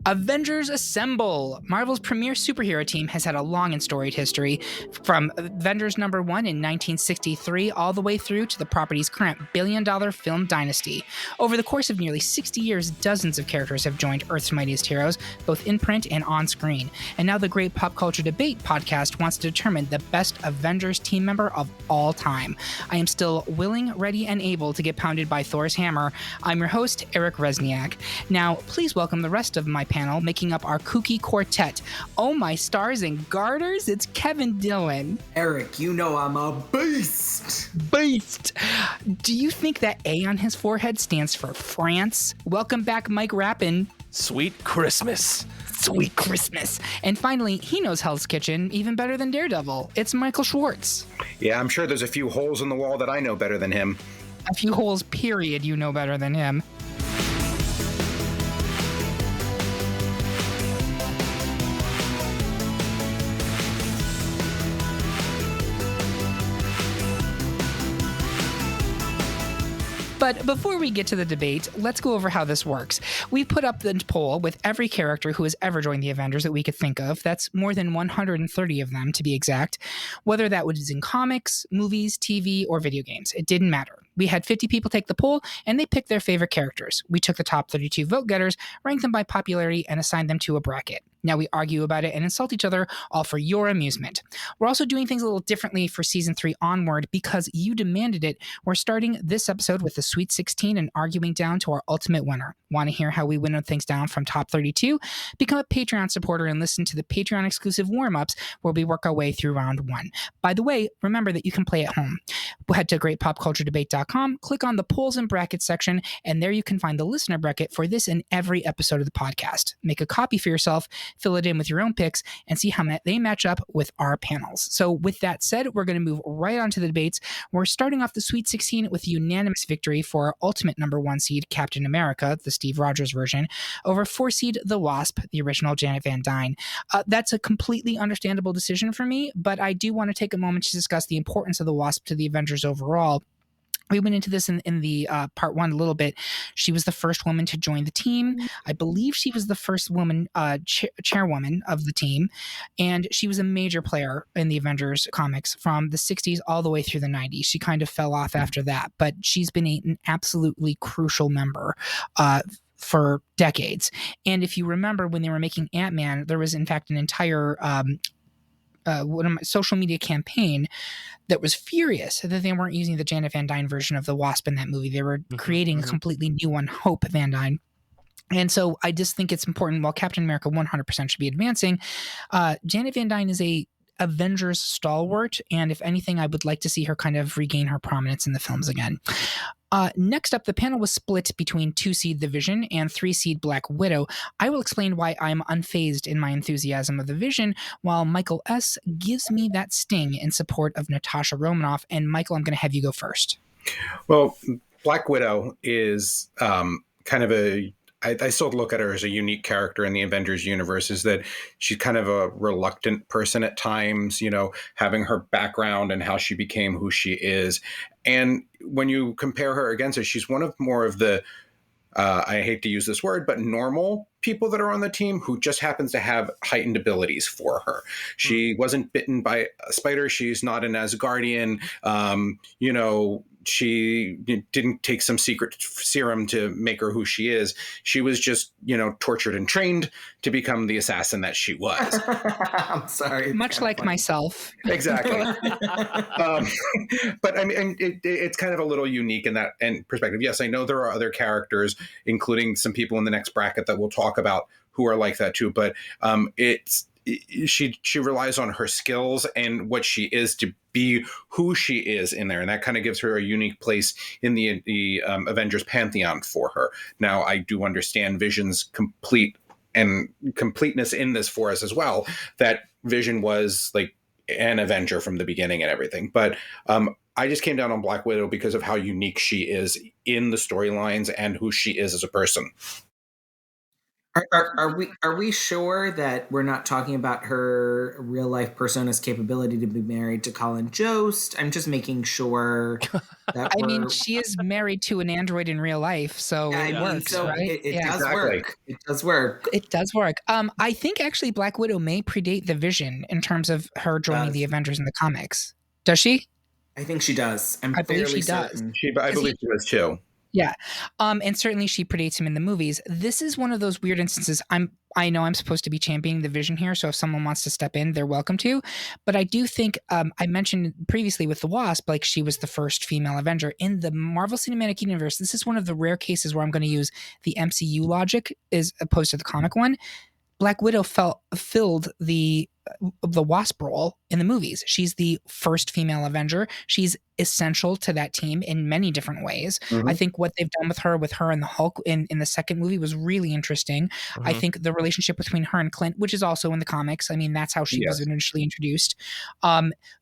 Avengers Assemble! Marvel's premier superhero team has had a long and storied history, from Avengers number 1 in 1963 all the way through to the property's current billion-dollar film dynasty. Over the course of nearly 60 years, dozens of characters have joined Earth's mightiest heroes, both in print and on screen. And now the Great Pop Culture Debate podcast wants to determine the best Avengers team member of all time. I am still willing, ready, and able to get pounded by Thor's hammer. I'm your host, Eric Rezsnyak. Now, please welcome the rest of my panel making up our kooky quartet. Oh my stars and garters, it's Kevin Dillon. Eric, you know I'm a beast. Beast. Do you think that A on his forehead stands for France? Welcome back, Mike Rapin. Sweet Christmas. Sweet Christmas. And finally, he knows Hell's Kitchen even better than Daredevil. It's Michael Schwarz. Yeah, I'm sure there's a few holes in the wall that I know better than him. A few holes, period, you know better than him. But before we get to the debate, let's go over how this works. We've put up the poll with every character who has ever joined the Avengers that we could think of. That's more than 130 of them, to be exact. Whether that was in comics, movies, TV, or video games, it didn't matter. We had 50 people take the poll, and they picked their favorite characters. We took the top 32 vote getters, ranked them by popularity, and assigned them to a bracket. Now we argue about it and insult each other, all for your amusement. We're also doing things a little differently for Season 3 onward because you demanded it. We're starting this episode with the Sweet 16 and arguing down to our ultimate winner. Want to hear how we winnow things down from top 32? Become a Patreon supporter and listen to the Patreon-exclusive warm-ups where we work our way through round 1. By the way, remember that you can play at home. Head to greatpopculturedebate.com, click on the polls and brackets section, and there you can find the listener bracket for this and every episode of the podcast. Make a copy for yourself, fill it in with your own picks, and see how they match up with our panels. So with that said, we're going to move right on to the debates. We're starting off the Sweet 16 with a unanimous victory for our ultimate number 1 seed, Captain America, the Steve Rogers version, over 4 seed, the Wasp, the original Janet Van Dyne. That's a completely understandable decision for me, but I do want to take a moment to discuss the importance of the Wasp to the Avengers overall. We went into this in the part 1 a little bit. She was the first woman to join the team. I believe she was the first woman chairwoman of the team, and she was a major player in the Avengers comics from the 60s all the way through the 90s. She kind of fell off after that, but she's been an absolutely crucial member for decades. And if you remember when they were making Ant-Man, there was in fact an entire social media campaign that was furious that they weren't using the Janet Van Dyne version of the Wasp in that movie. They were creating a completely new one, Hope Van Dyne. And so I just think it's important, while Captain America 100% should be advancing, Janet Van Dyne is a Avengers stalwart, and if anything, I would like to see her kind of regain her prominence in the films again. Next up, the panel was split between 2-seed The Vision and 3-seed Black Widow. I will explain why I'm unfazed in my enthusiasm of The Vision, while Michael S. gives me that sting in support of Natasha Romanoff. And Michael, I'm going to have you go first. Well, Black Widow is kind of I still look at her as a unique character in the Avengers universe, is that she's kind of a reluctant person at times, having her background and how she became who she is. And when you compare her against her, she's one of more of the, I hate to use this word, but normal people that are on the team who just happens to have heightened abilities for her. She wasn't bitten by a spider. She's not an Asgardian. She didn't take some secret serum to make her who she is. She was just, tortured and trained to become the assassin that she was. I'm sorry. Much like funny. Myself. Exactly. But I mean, it's kind of a little unique in that perspective. Yes, I know there are other characters, including some people in the next bracket that we'll talk about, who are like that too. But she relies on her skills and what she is to be who she is in there, and that kind of gives her a unique place in the Avengers pantheon for her. Now, I do understand Vision's completeness in this for us as well, that Vision was like an Avenger from the beginning and everything, but I just came down on Black Widow because of how unique she is in the storylines and who she is as a person. Are we sure that we're not talking about her real life persona's capability to be married to Colin Jost? I'm just making sure that I mean, we're. she is married to an android in real life, so I it mean, works, so right? it Yeah, does Exactly. work. It does work. it does work. I think actually Black Widow may predate the Vision in terms of her joining the Does. Avengers in the comics. Does she? I think she does. I'm I believe fairly she does. certain. I 'Cause believe she was too. Yeah. And certainly she predates him in the movies. This is one of those weird instances. I know I'm supposed to be championing the Vision here, so if someone wants to step in, they're welcome to. But I do think I mentioned previously with the Wasp, like she was the first female Avenger in the Marvel Cinematic Universe. This is one of the rare cases where I'm going to use the MCU logic as opposed to the comic one. Black Widow filled the Wasp role in the movies. She's the first female Avenger. She's essential to that team in many different ways. I Mhm. think what they've done with her and the Hulk in the second movie was really interesting. I Mhm. think the relationship between her and Clint, which is also in the comics, I mean, that's how she was Yes. initially introduced.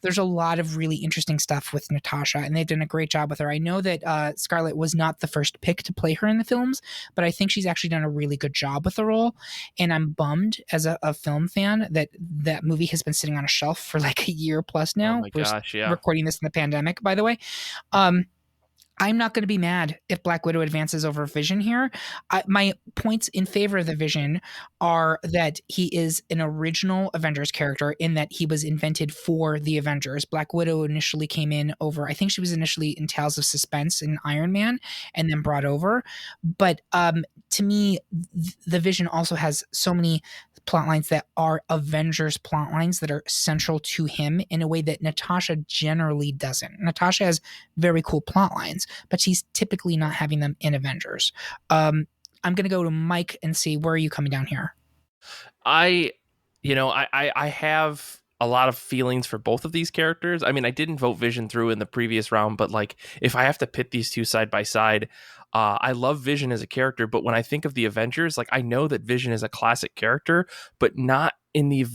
There's a lot of really interesting stuff with Natasha, and they've done a great job with her. I know that Scarlet was not the first pick to play her in the films, but I think she's actually done a really good job with the role. And I'm bummed as a film fan that that movie has been sitting on a shelf for like a year plus Oh now. my We're gosh, yeah. recording this in the pandemic, by the way. Um, I'm not going to be mad if Black Widow advances over Vision here. My points in favor of the Vision are that he is an original Avengers character in that he was invented for the Avengers. Black Widow initially came in over, I think she was initially in Tales of Suspense in Iron Man and then brought over. But to me, the Vision also has so many plot lines that are Avengers plot lines that are central to him in a way that Natasha generally doesn't. Natasha has very cool plot lines, but she's typically not having them in Avengers. I'm going to go to Mike and see where are you coming down here? I have a lot of feelings for both of these characters. I mean, I didn't vote Vision through in the previous round, but like if I have to pit these two side by side, I love Vision as a character, but when I think of the Avengers, like I know that Vision is a classic character, but not in the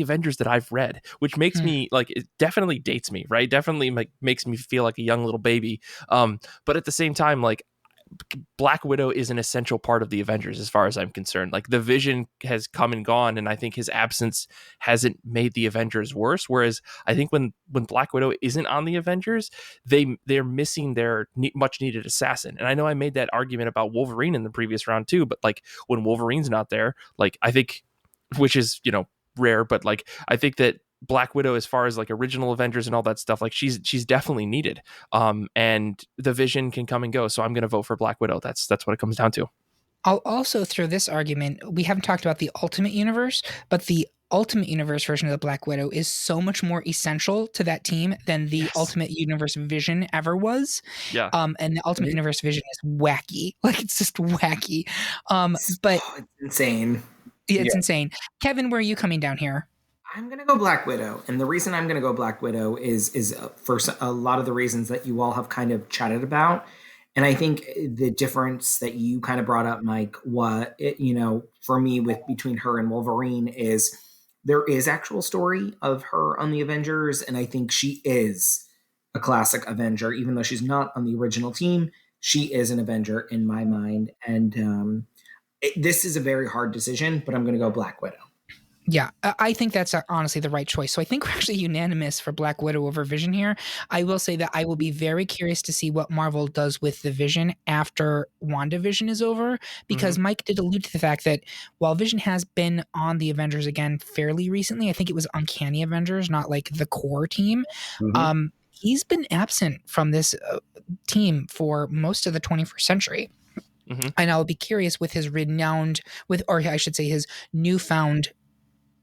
Avengers that I've read, which makes Hmm. me like it definitely dates me, right? Definitely like makes me feel like a young little baby. But at the same time, like Black Widow is an essential part of the Avengers as far as I'm concerned. Like the Vision has come and gone, and I think his absence hasn't made the Avengers worse. Whereas I think when Black Widow isn't on the Avengers, they're missing their much needed assassin. And I know I made that argument about Wolverine in the previous round too, but like when Wolverine's not there, like I think, which is rare, but like I think that Black Widow, as far as like original Avengers and all that stuff, like she's definitely needed. And the Vision can come and go. So I'm going to vote for Black Widow. That's what it comes down to. I'll also throw this argument. We haven't talked about the Ultimate Universe, but the Ultimate Universe version of the Black Widow is so much more essential to that team than the Yes. Ultimate Universe Vision ever was. Yeah. And the Ultimate Universe Vision is wacky. Like it's just wacky. But It's insane. it's Yeah. insane. Kevin, where are you coming down here? I'm gonna go Black Widow, and the reason I'm gonna go Black Widow is for a lot of the reasons that you all have kind of chatted about, and I think the difference that you kind of brought up, Mike, for me with between her and Wolverine is there is actual story of her on the Avengers, and I think she is a classic Avenger, even though she's not on the original team. She is an Avenger in my mind, and this is a very hard decision, but I'm gonna go Black Widow. Yeah, I think that's honestly the right choice. So I think we're actually unanimous for Black Widow over Vision here. I will say that I will be very curious to see what Marvel does with the Vision after WandaVision is over, because Mike did allude to the fact that while Vision has been on the Avengers again fairly recently, I think it was Uncanny Avengers, not like the core team. Mhm. He's been absent from this team for most of the 21st century. And I'll be curious with his or I should say his newfound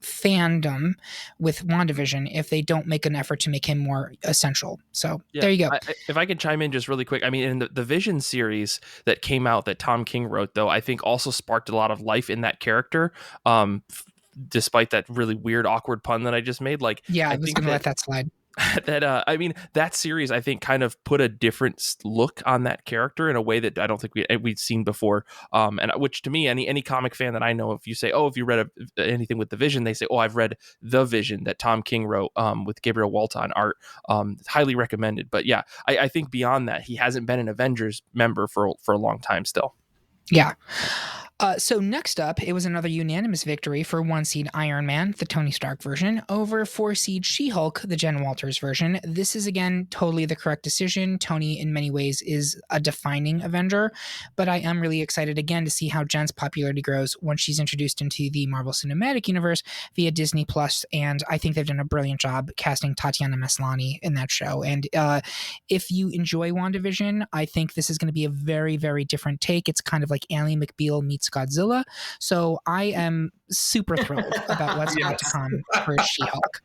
fandom with WandaVision if they don't make an effort to make him more essential. So there you go. If I can chime in just really quick, I mean, in the Vision series that came out that Tom King wrote, though, I think also sparked a lot of life in that character. Despite that really weird, awkward pun that I just made, like Yeah, I was think going to let that slide. I mean, that series I think kind of put a different look on that character in a way that I don't think we'd seen before. And which to me, any comic fan that I know, if you say, oh, if you read anything with the Vision, they say, oh, I've read the Vision that Tom King wrote with Gabriel Walta on art. Highly recommended. But yeah, I think beyond that, he hasn't been an Avengers member for a long time still. Yeah. So next up, it was another unanimous victory for 1-seed Iron Man, the Tony Stark version, over 4-seed She-Hulk, the Jen Walters version. This is, again, totally the correct decision. Tony, in many ways, is a defining Avenger, but I am really excited, again, to see how Jen's popularity grows once she's introduced into the Marvel Cinematic Universe via Disney+, and I think they've done a brilliant job casting Tatiana Maslany in that show. And if you enjoy WandaVision, I think this is going to be a very, very different take. It's kind of like Ally McBeal meets Godzilla. So I am super thrilled about what's about to come for She-Hulk.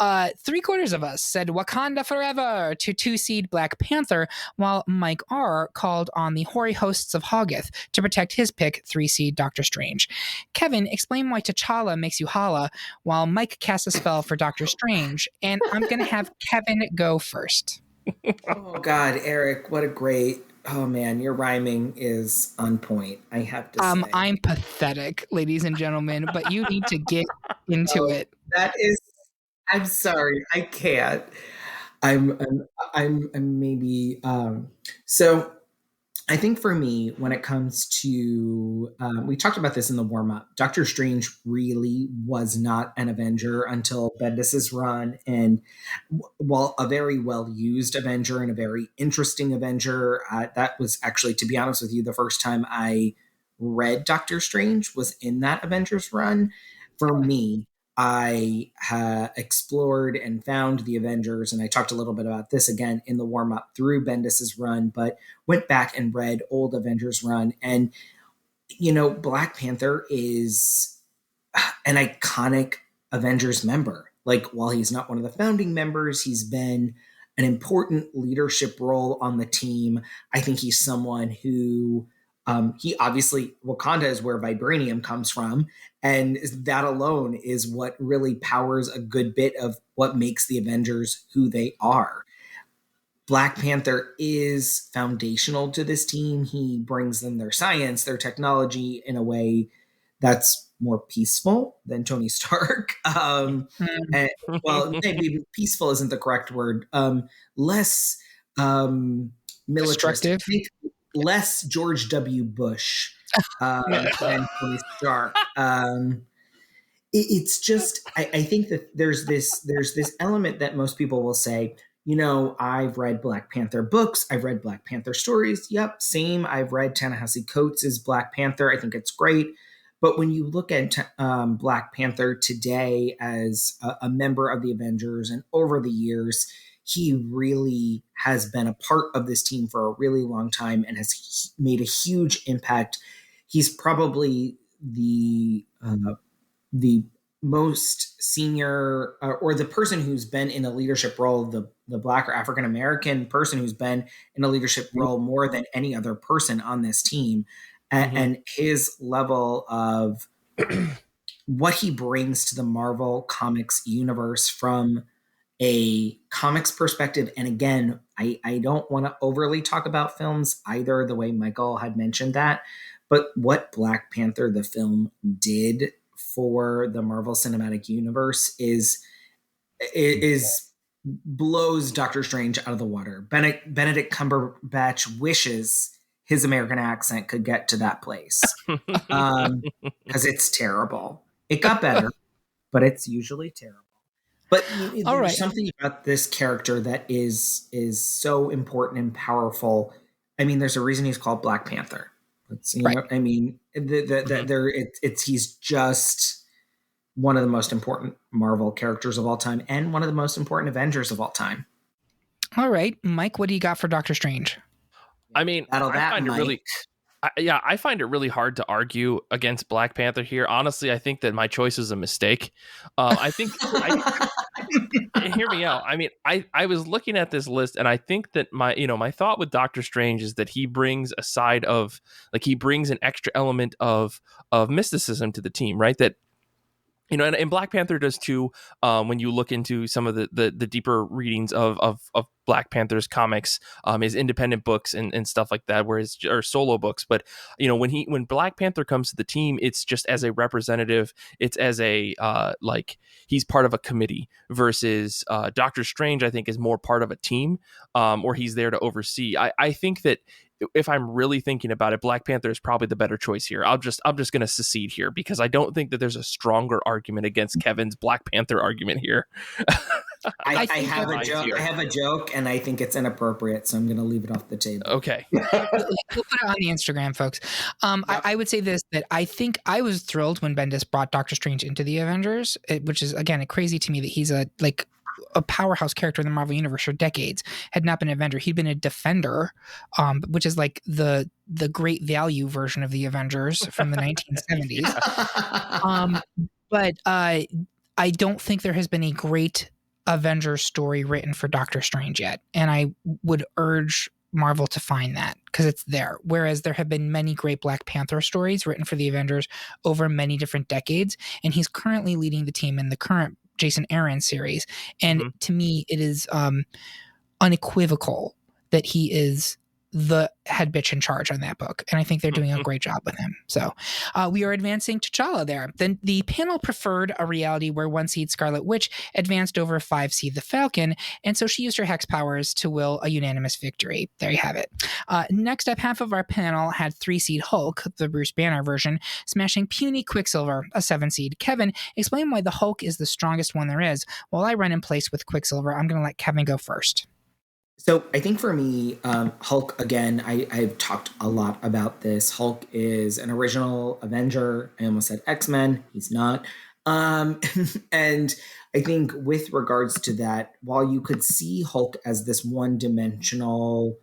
3/4 of us said Wakanda forever to 2-seed Black Panther, while Mike R called on the hoary hosts of Hoggoth to protect his pick, 3-seed Doctor Strange. Kevin, explain why T'Challa makes you holla, while Mike casts a spell for Doctor Strange, and I'm going to have Kevin go first. Oh God, Eric, what a great... Oh man, your rhyming is on point, I have to say. I'm pathetic, ladies and gentlemen, but you need to get into it. That is... I'm sorry, I can't. I'm maybe... So I think for me, when it comes to... we talked about this in the warm-up. Doctor Strange really was not an Avenger until Bendis's run. And while a very well-used Avenger and a very interesting Avenger, that was actually, to be honest with you, the first time I read Doctor Strange was in that Avengers run. For me, I explored and found the Avengers, and I talked a little bit about this again in the warm-up through Bendis's run, but went back and read old Avengers run. And, you know, Black Panther is an iconic Avengers member. Like, while he's not one of the founding members, he's been an important leadership role on the team. I think he's someone who... he obviously, Wakanda is where vibranium comes from, and that alone is what really powers a good bit of what makes the Avengers who they are. Black Panther is foundational to this team. He brings them their science, their technology in a way that's more peaceful than Tony Stark. And, well, maybe peaceful isn't the correct word. Less militaristic. Less George W. Bush than Tony Stark. It's just, I think that there's this element that most people will say, you know, I've read Black Panther books, I've read Black Panther stories. Yep, same. I've read Ta-Nehisi Coates' Black Panther. I think it's great. But when you look at Black Panther today as a member of the Avengers and over the years, he really has been a part of this team for a really long time and has made a huge impact. He's probably the most senior or the person who's been in a leadership role, the Black or African American person who's been in a leadership role more than any other person on this team. And his level of what he brings to the Marvel Comics universe from a comics perspective. And again, I don't want to overly talk about films either, the way Michael had mentioned that, but what Black Panther, the film, did for the Marvel Cinematic Universe is blows Doctor Strange out of the water. Benedict Cumberbatch wishes his American accent could get to that place because it's terrible. It got better, but it's usually terrible. But there's something about this character that is so important and powerful. I mean, there's a reason he's called Black Panther. I mean, he's just one of the most important Marvel characters of all time and one of the most important Avengers of all time. All right, Mike, what do you got for Doctor Strange? I mean, I find it really hard to argue against Black Panther here. Honestly, I think that my choice is a mistake. I think, hear me out. I mean, I was looking at this list, and I think that my thought with Doctor Strange is that he brings a side of, like, he brings an extra element of mysticism to the team, right? That, you know, and Black Panther does too. When you look into some of the deeper readings of Black Panther's comics, his independent books and stuff like that, or solo books. But you know, when Black Panther comes to the team, it's just as a representative. It's as a like he's part of a committee versus Doctor Strange. I think is more part of a team, or he's there to oversee. I think that if I'm really thinking about it, Black Panther is probably the better choice here. I'm just going to secede here because I don't think that there's a stronger argument against Kevin's Black Panther argument here. I have a joke, and I think it's inappropriate, so I'm going to leave it off the table. Okay. We'll put it on the Instagram, folks. Yep. I would say this, that I think I was thrilled when Bendis brought Doctor Strange into the Avengers, which is, again, crazy to me that he's a powerhouse character in the Marvel Universe for decades, had not been an Avenger. He'd been a Defender, which is like the great value version of the Avengers from the 1970s. But I don't think there has been a great Avengers story written for Doctor Strange yet. And I would urge Marvel to find that because it's there. Whereas there have been many great Black Panther stories written for the Avengers over many different decades. And he's currently leading the team in the current Jason Aaron series. And to me, it is unequivocal that he is the head bitch in charge on that book. And I think they're doing a great job with him. So we are advancing T'Challa there. Then the panel preferred a reality where 1 seed Scarlet Witch advanced over 5 seed the Falcon. And so she used her hex powers to will a unanimous victory. There you have it. Next up, half of our panel had 3 seed Hulk, the Bruce Banner version, smashing puny Quicksilver, a 7 seed. Kevin, explain why the Hulk is the strongest one there is. While I run in place with Quicksilver, I'm going to let Kevin go first. So I think for me, Hulk, again, I've talked a lot about this. Hulk is an original Avenger. I almost said X-Men. He's not. And I think with regards to that, while you could see Hulk as this one-dimensional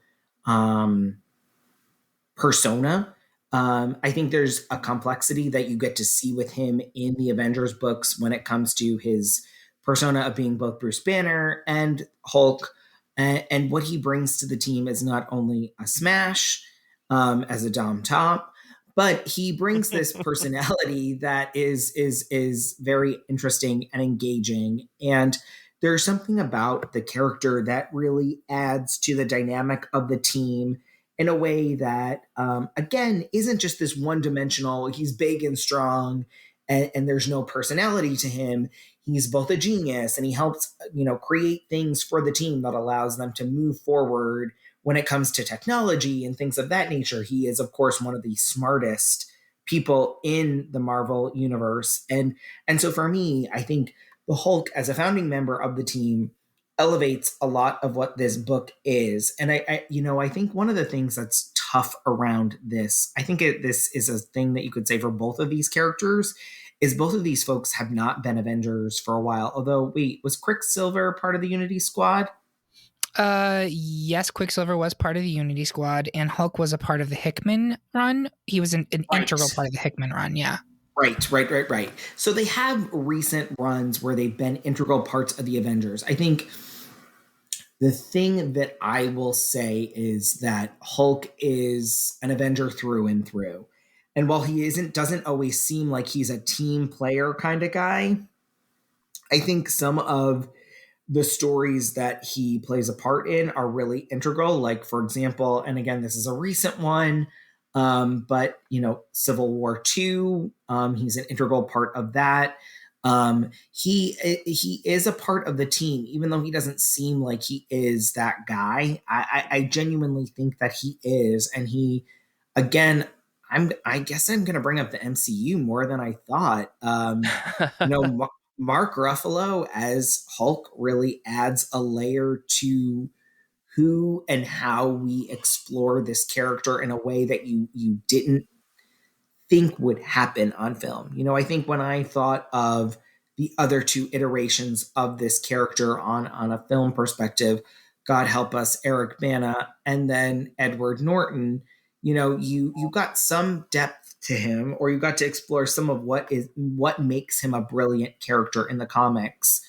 persona, I think there's a complexity that you get to see with him in the Avengers books when it comes to his persona of being both Bruce Banner and Hulk. And what he brings to the team is not only a smash as a Dom top, but he brings this personality that is very interesting and engaging. And there's something about the character that really adds to the dynamic of the team in a way that, again, isn't just this one-dimensional, he's big and strong, and there's no personality to him. He's both a genius and he helps, create things for the team that allows them to move forward when it comes to technology and things of that nature. He is, of course, one of the smartest people in the Marvel universe. And so for me, I think the Hulk as a founding member of the team elevates a lot of what this book is. And I think one of the things that's tough around this, I think this is a thing that you could say for both of these characters, is both of these folks have not been Avengers for a while. Although, wait, was Quicksilver part of the Unity Squad? Yes, Quicksilver was part of the Unity Squad, and Hulk was a part of the Hickman run. He was an integral part of the Hickman run, yeah. Right. So they have recent runs where they've been integral parts of the Avengers. I think the thing that I will say is that Hulk is an Avenger through and through. And while he doesn't always seem like he's a team player kind of guy, I think some of the stories that he plays a part in are really integral. Like, for example, and again, this is a recent one, but, Civil War II, he's an integral part of that. He is a part of the team, even though he doesn't seem like he is that guy. I genuinely think that he is. And he, again, I guess I'm going to bring up the MCU more than I thought. Mark Ruffalo as Hulk really adds a layer to who and how we explore this character in a way that you didn't think would happen on film. I think when I thought of the other 2 iterations of this character on a film perspective, God help us, Eric Bana, and then Edward Norton, you got some depth to him, or you got to explore some of what makes him a brilliant character in the comics.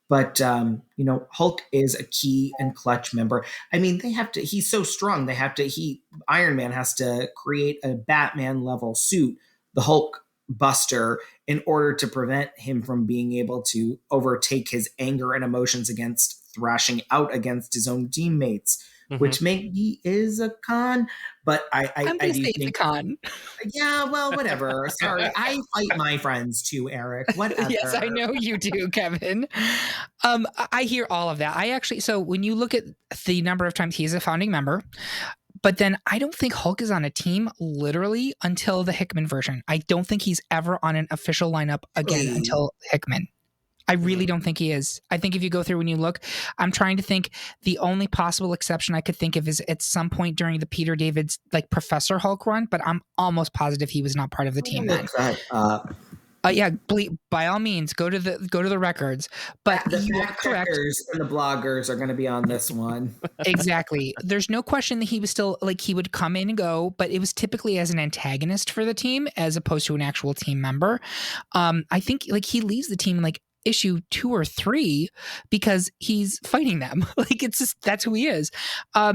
But, Hulk is a key and clutch member. I mean, he's so strong. Iron Man has to create a Batman level suit, the Hulk Buster, in order to prevent him from being able to overtake his anger and emotions against thrashing out against his own teammates. Which maybe is a con, but I'm going to say it's a con. Yeah, well, whatever. Sorry, I fight my friends too, Eric. Whatever. Yes, I know you do, Kevin. I hear all of that. So when you look at the number of times he's a founding member, But then I don't think Hulk is on a team literally until the Hickman version. I don't think he's ever on an official lineup again until Hickman. I really don't think he is. I think if you go through and you look, I'm trying to think, the only possible exception I could think of is at some point during the Peter David's like Professor Hulk run, but I'm almost positive he was not part of the team then. Yeah, by all means, go to the records. But the you are correct. And the bloggers are going to be on this one. Exactly. There's no question that he was still like, he would come in and go, but it was typically as an antagonist for the team as opposed to an actual team member. I think like he leaves the team like issue 2 or 3 because he's fighting them. Like it's just, that's who he is. But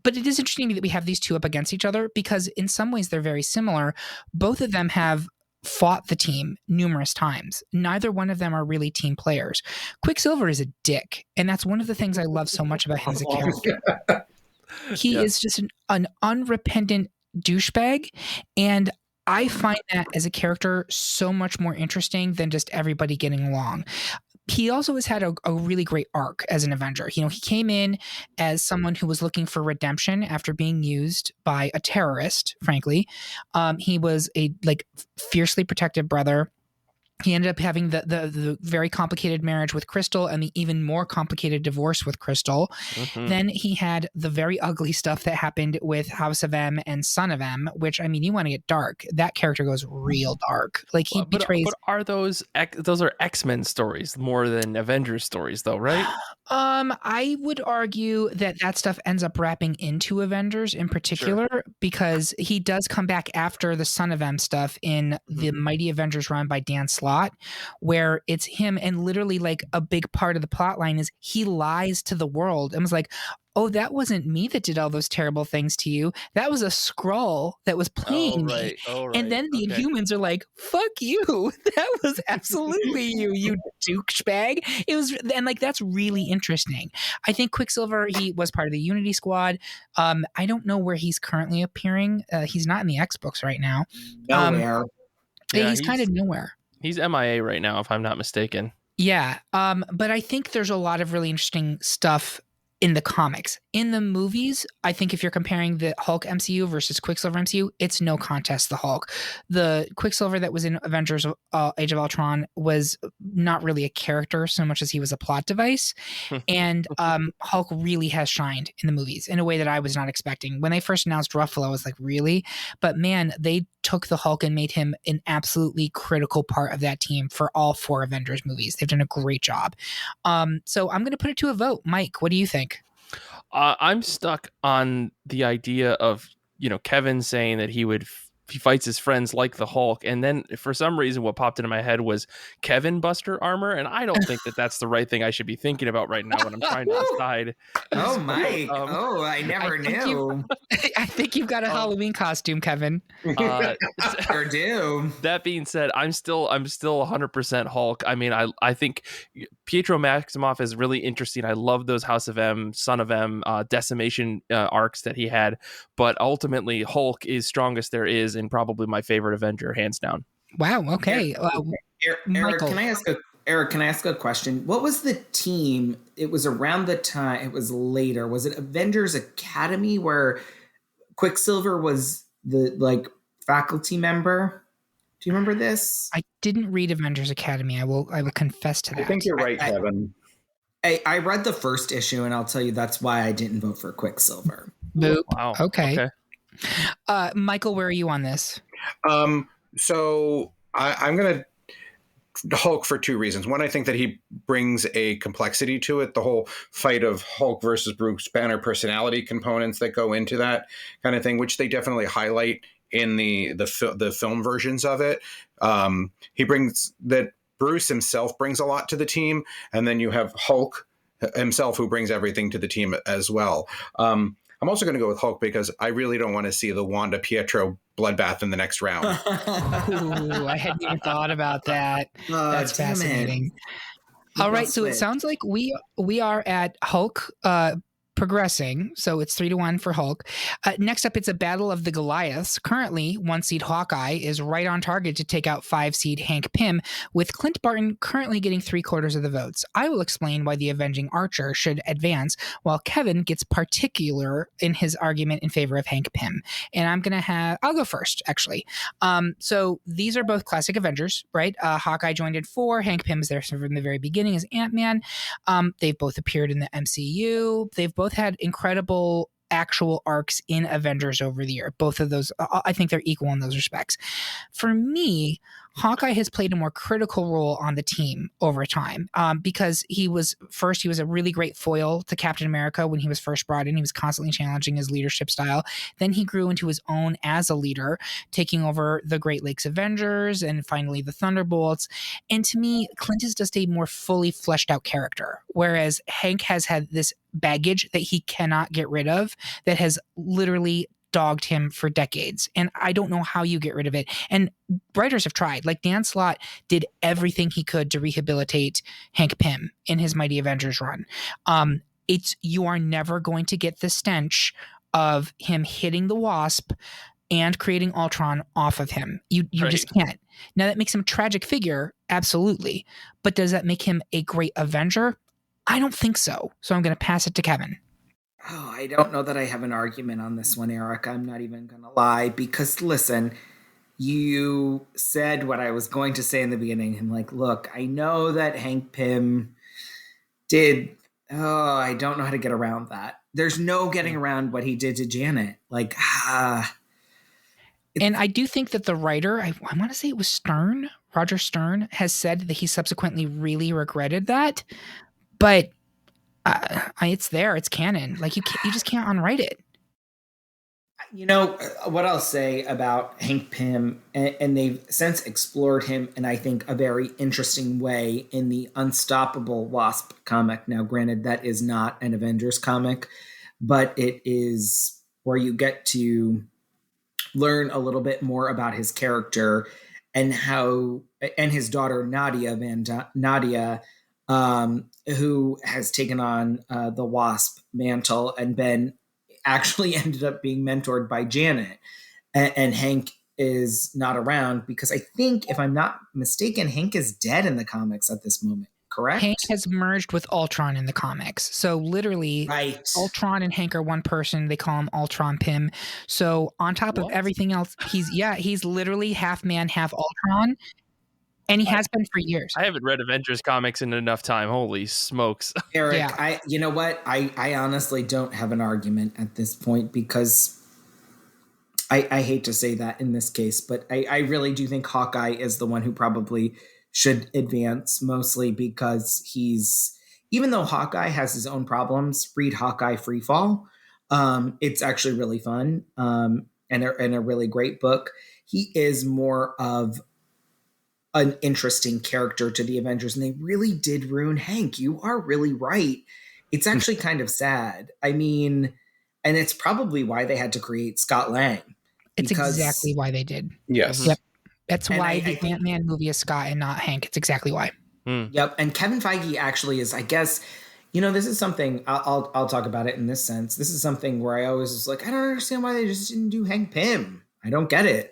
it is interesting to me that we have these two up against each other because in some ways they're very similar. Both of them have fought the team numerous times. Neither one of them are really team players. Quicksilver is a dick, and that's one of the things I love so much about him as a character. He is just an unrepentant douchebag, and I find that as a character so much more interesting than just everybody getting along. He also has had a really great arc as an Avenger. You know, he came in as someone who was looking for redemption after being used by a terrorist, frankly. He was a like fiercely protective brother. He ended up having the very complicated marriage with Crystal and the even more complicated divorce with Crystal. Mm-hmm. Then he had the very ugly stuff that happened with House of M and Son of M, which, I mean, you want to get dark. That character goes real dark. Like he betrays. But are those are X-Men stories more than Avengers stories, though, right? I would argue that stuff ends up wrapping into Avengers in particular because he does come back after the Son of M stuff in the Mighty Avengers run by Dan Slott, where it's him and literally like a big part of the plot line is he lies to the world and was like, oh, that wasn't me that did all those terrible things to you. That was a Skrull that was playing me. Right. And then the Inhumans are like, fuck you. That was absolutely you douchebag. It was, and like, that's really interesting. I think Quicksilver, he was part of the Unity Squad. I don't know where he's currently appearing. He's not in the X books right now. Nowhere. He's kind of nowhere. He's MIA right now, if I'm not mistaken. Yeah. But I think there's a lot of really interesting stuff in the comics. In the movies, I think if you're comparing the Hulk MCU versus Quicksilver MCU, it's no contest the Hulk. The Quicksilver that was in Avengers Age of Ultron was not really a character so much as he was a plot device. And Hulk really has shined in the movies in a way that I was not expecting. When they first announced Ruffalo, I was like, really? But man, they took the Hulk and made him an absolutely critical part of that team for all 4 Avengers movies. They've done a great job. So I'm going to put it to a vote. Mike, what do you think? I'm stuck on the idea of, Kevin saying that he fights his friends like the Hulk. And then for some reason, what popped into my head was Kevin Buster armor. And I don't think that that's the right thing I should be thinking about right now when I'm trying to decide. Oh, Mike. I never knew. I think you've got a Halloween costume, Kevin. Or do. That being said, I'm still 100% Hulk. I mean, I think Pietro Maximoff is really interesting. I love those House of M, Son of M, decimation arcs that he had. But ultimately, Hulk is strongest there is, and probably my favorite Avenger, hands down. Wow. Okay. Eric, can I ask a question? What was the team? It was around the time. It was later. Was it Avengers Academy where Quicksilver was the faculty member? Do you remember this? I didn't read Avengers Academy. I will confess to that. I think you're right, Kevin. I read the first issue, and I'll tell you that's why I didn't vote for Quicksilver. Boop. Wow. Okay. Michael, where are you on this? So I'm going to Hulk for 2 reasons. One, I think that he brings a complexity to it. The whole fight of Hulk versus Bruce Banner personality components that go into that kind of thing, which they definitely highlight in the film versions of it. He brings that Bruce himself brings a lot to the team. And then you have Hulk himself who brings everything to the team as well. I'm also going to go with Hulk because I really don't want to see the Wanda Pietro bloodbath in the next round. Ooh, I hadn't even thought about that. That's fascinating. All right, so it sounds like we are at Hulk progressing. So it's 3-1 for Hulk. Next up, it's a battle of the Goliaths. Currently, 1-seed Hawkeye is right on target to take out 5-seed Hank Pym, with Clint Barton currently getting 3/4 of the votes. I will explain why the avenging Archer should advance, while Kevin gets particular in his argument in favor of Hank Pym. And I'll go first, actually. So these are both classic Avengers, right? Hawkeye joined in 4. Hank Pym is there from the very beginning as Ant-Man. They've both appeared in the MCU. They've both had incredible actual arcs in Avengers over the year. Both of those, I think they're equal in those respects. For me, Hawkeye has played a more critical role on the team over time because he was a really great foil to Captain America when he was first brought in. He was constantly challenging his leadership style. Then he grew into his own as a leader, taking over the Great Lakes Avengers and finally the Thunderbolts. And to me, Clint is just a more fully fleshed out character, whereas Hank has had this baggage that he cannot get rid of that has literally dogged him for decades. And I don't know how you get rid of it. And writers have tried. Like Dan Slott did everything he could to rehabilitate Hank Pym in his Mighty Avengers run. You are never going to get the stench of him hitting the Wasp and creating Ultron off of him. You right. Just can't. Now that makes him a tragic figure, absolutely. But does that make him a great Avenger? I don't think so. So I'm going to pass it to Kevin. Oh, I don't know that I have an argument on this one, Eric. I'm not even going to lie because, listen, you said what I was going to say in the beginning. I'm like, look, I know that Hank Pym did. Oh, I don't know how to get around that. There's no getting around what he did to Janet. Like, And I do think that the writer, I want to say it was Stern, Roger Stern, has said that he subsequently really regretted that. But it's there. It's canon. Like you just can't unwrite it. You know, what I'll say about Hank Pym, and they've since explored him in, I think, a very interesting way in the Unstoppable Wasp comic. Now, granted, that is not an Avengers comic, but it is where you get to learn a little bit more about his character and his daughter, Nadia, who has taken on the Wasp mantle and been actually ended up being mentored by Janet. And Hank is not around because I think, if I'm not mistaken, Hank is dead in the comics at this moment, correct? Hank has merged with Ultron in the comics. So literally, right. Ultron and Hank are one person. They call him Ultron Pym. So on top of everything else, he's literally half man, half Ultron. And he has been for years. I haven't read Avengers comics in enough time. Holy smokes. Eric, yeah. You know what? I honestly don't have an argument at this point because I hate to say that in this case, but I really do think Hawkeye is the one who probably should advance, mostly because even though Hawkeye has his own problems, read Hawkeye Freefall. It's actually really fun and a really great book. He is more of an interesting character to the Avengers, and they really did ruin Hank. You are really right. It's actually kind of sad. I mean, and it's probably why they had to create Scott Lang. It's exactly why they did. Yes. Yep. That's why the Ant-Man movie is Scott and not Hank. It's exactly why. Yep. And Kevin Feige actually is, I guess, this is something, I'll talk about it in this sense. This is something where I always was like, I don't understand why they just didn't do Hank Pym. I don't get it.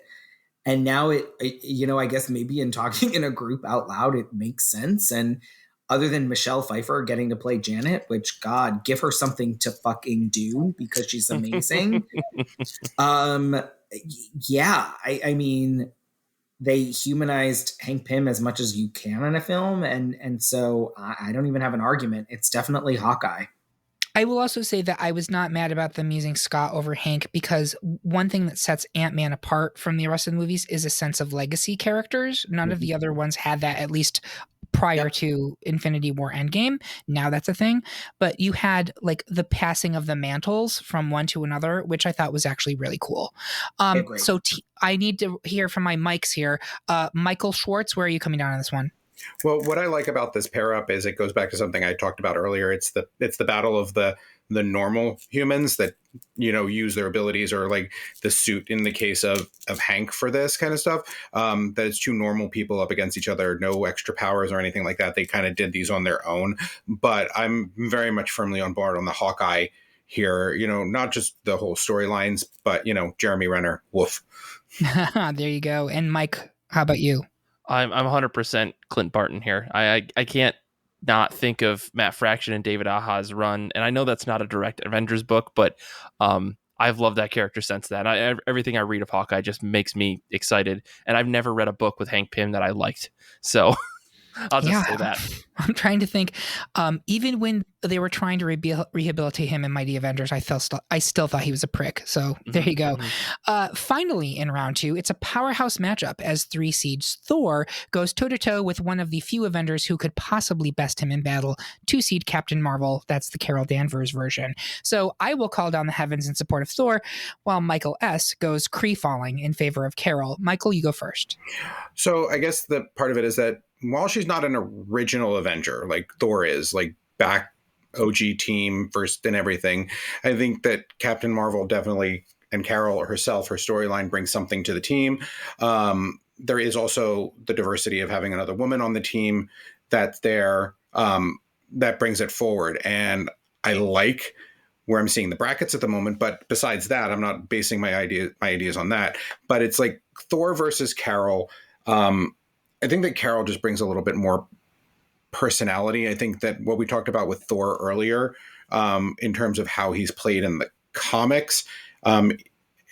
And now I guess maybe in talking in a group out loud, it makes sense. And other than Michelle Pfeiffer getting to play Janet, which, God, give her something to fucking do because she's amazing. I mean, they humanized Hank Pym as much as you can in a film. And so I don't even have an argument. It's definitely Hawkeye. I will also say that I was not mad about them using Scott over Hank because one thing that sets Ant-Man apart from the rest of the movies is a sense of legacy characters. None of the other ones had that, at least prior to Infinity War Endgame. Now that's a thing. But you had like the passing of the mantles from one to another, which I thought was actually really cool. I need to hear from my mics here. Michael Schwartz, where are you coming down on this one? Well, what I like about this pair up is it goes back to something I talked about earlier. It's the battle of the normal humans that, use their abilities, or like the suit in the case of Hank for this kind of stuff. That it's two normal people up against each other, no extra powers or anything like that. They kind of did these on their own. But I'm very much firmly on board on the Hawkeye here. Not just the whole storylines, but Jeremy Renner, woof. There you go. And Mike, how about you? I'm 100% Clint Barton here. I can't not think of Matt Fraction and David Aja's run, and I know that's not a direct Avengers book, but I've loved that character since then. Everything I read of Hawkeye just makes me excited, and I've never read a book with Hank Pym that I liked. So I'll just say that. I'm trying to think. Even when they were trying to rehabilitate him in Mighty Avengers, I still thought he was a prick. So there you go. Finally, in round 2, it's a powerhouse matchup as 3 seeds Thor goes toe-to-toe with one of the few Avengers who could possibly best him in battle, 2 seed Captain Marvel. That's the Carol Danvers version. So I will call down the heavens in support of Thor, while Michael S. goes Kree-falling in favor of Carol. Michael, you go first. So I guess the part of it is that while she's not an original Avenger like Thor is, like back OG team first and everything, I think that Captain Marvel definitely, and Carol herself, her storyline brings something to the team. There is also the diversity of having another woman on the team that's there, that brings it forward. And I like where I'm seeing the brackets at the moment. But besides that, I'm not basing my ideas on that. But it's like Thor versus Carol. I think that Carol just brings a little bit more personality. I think that what we talked about with Thor earlier, in terms of how he's played in the comics,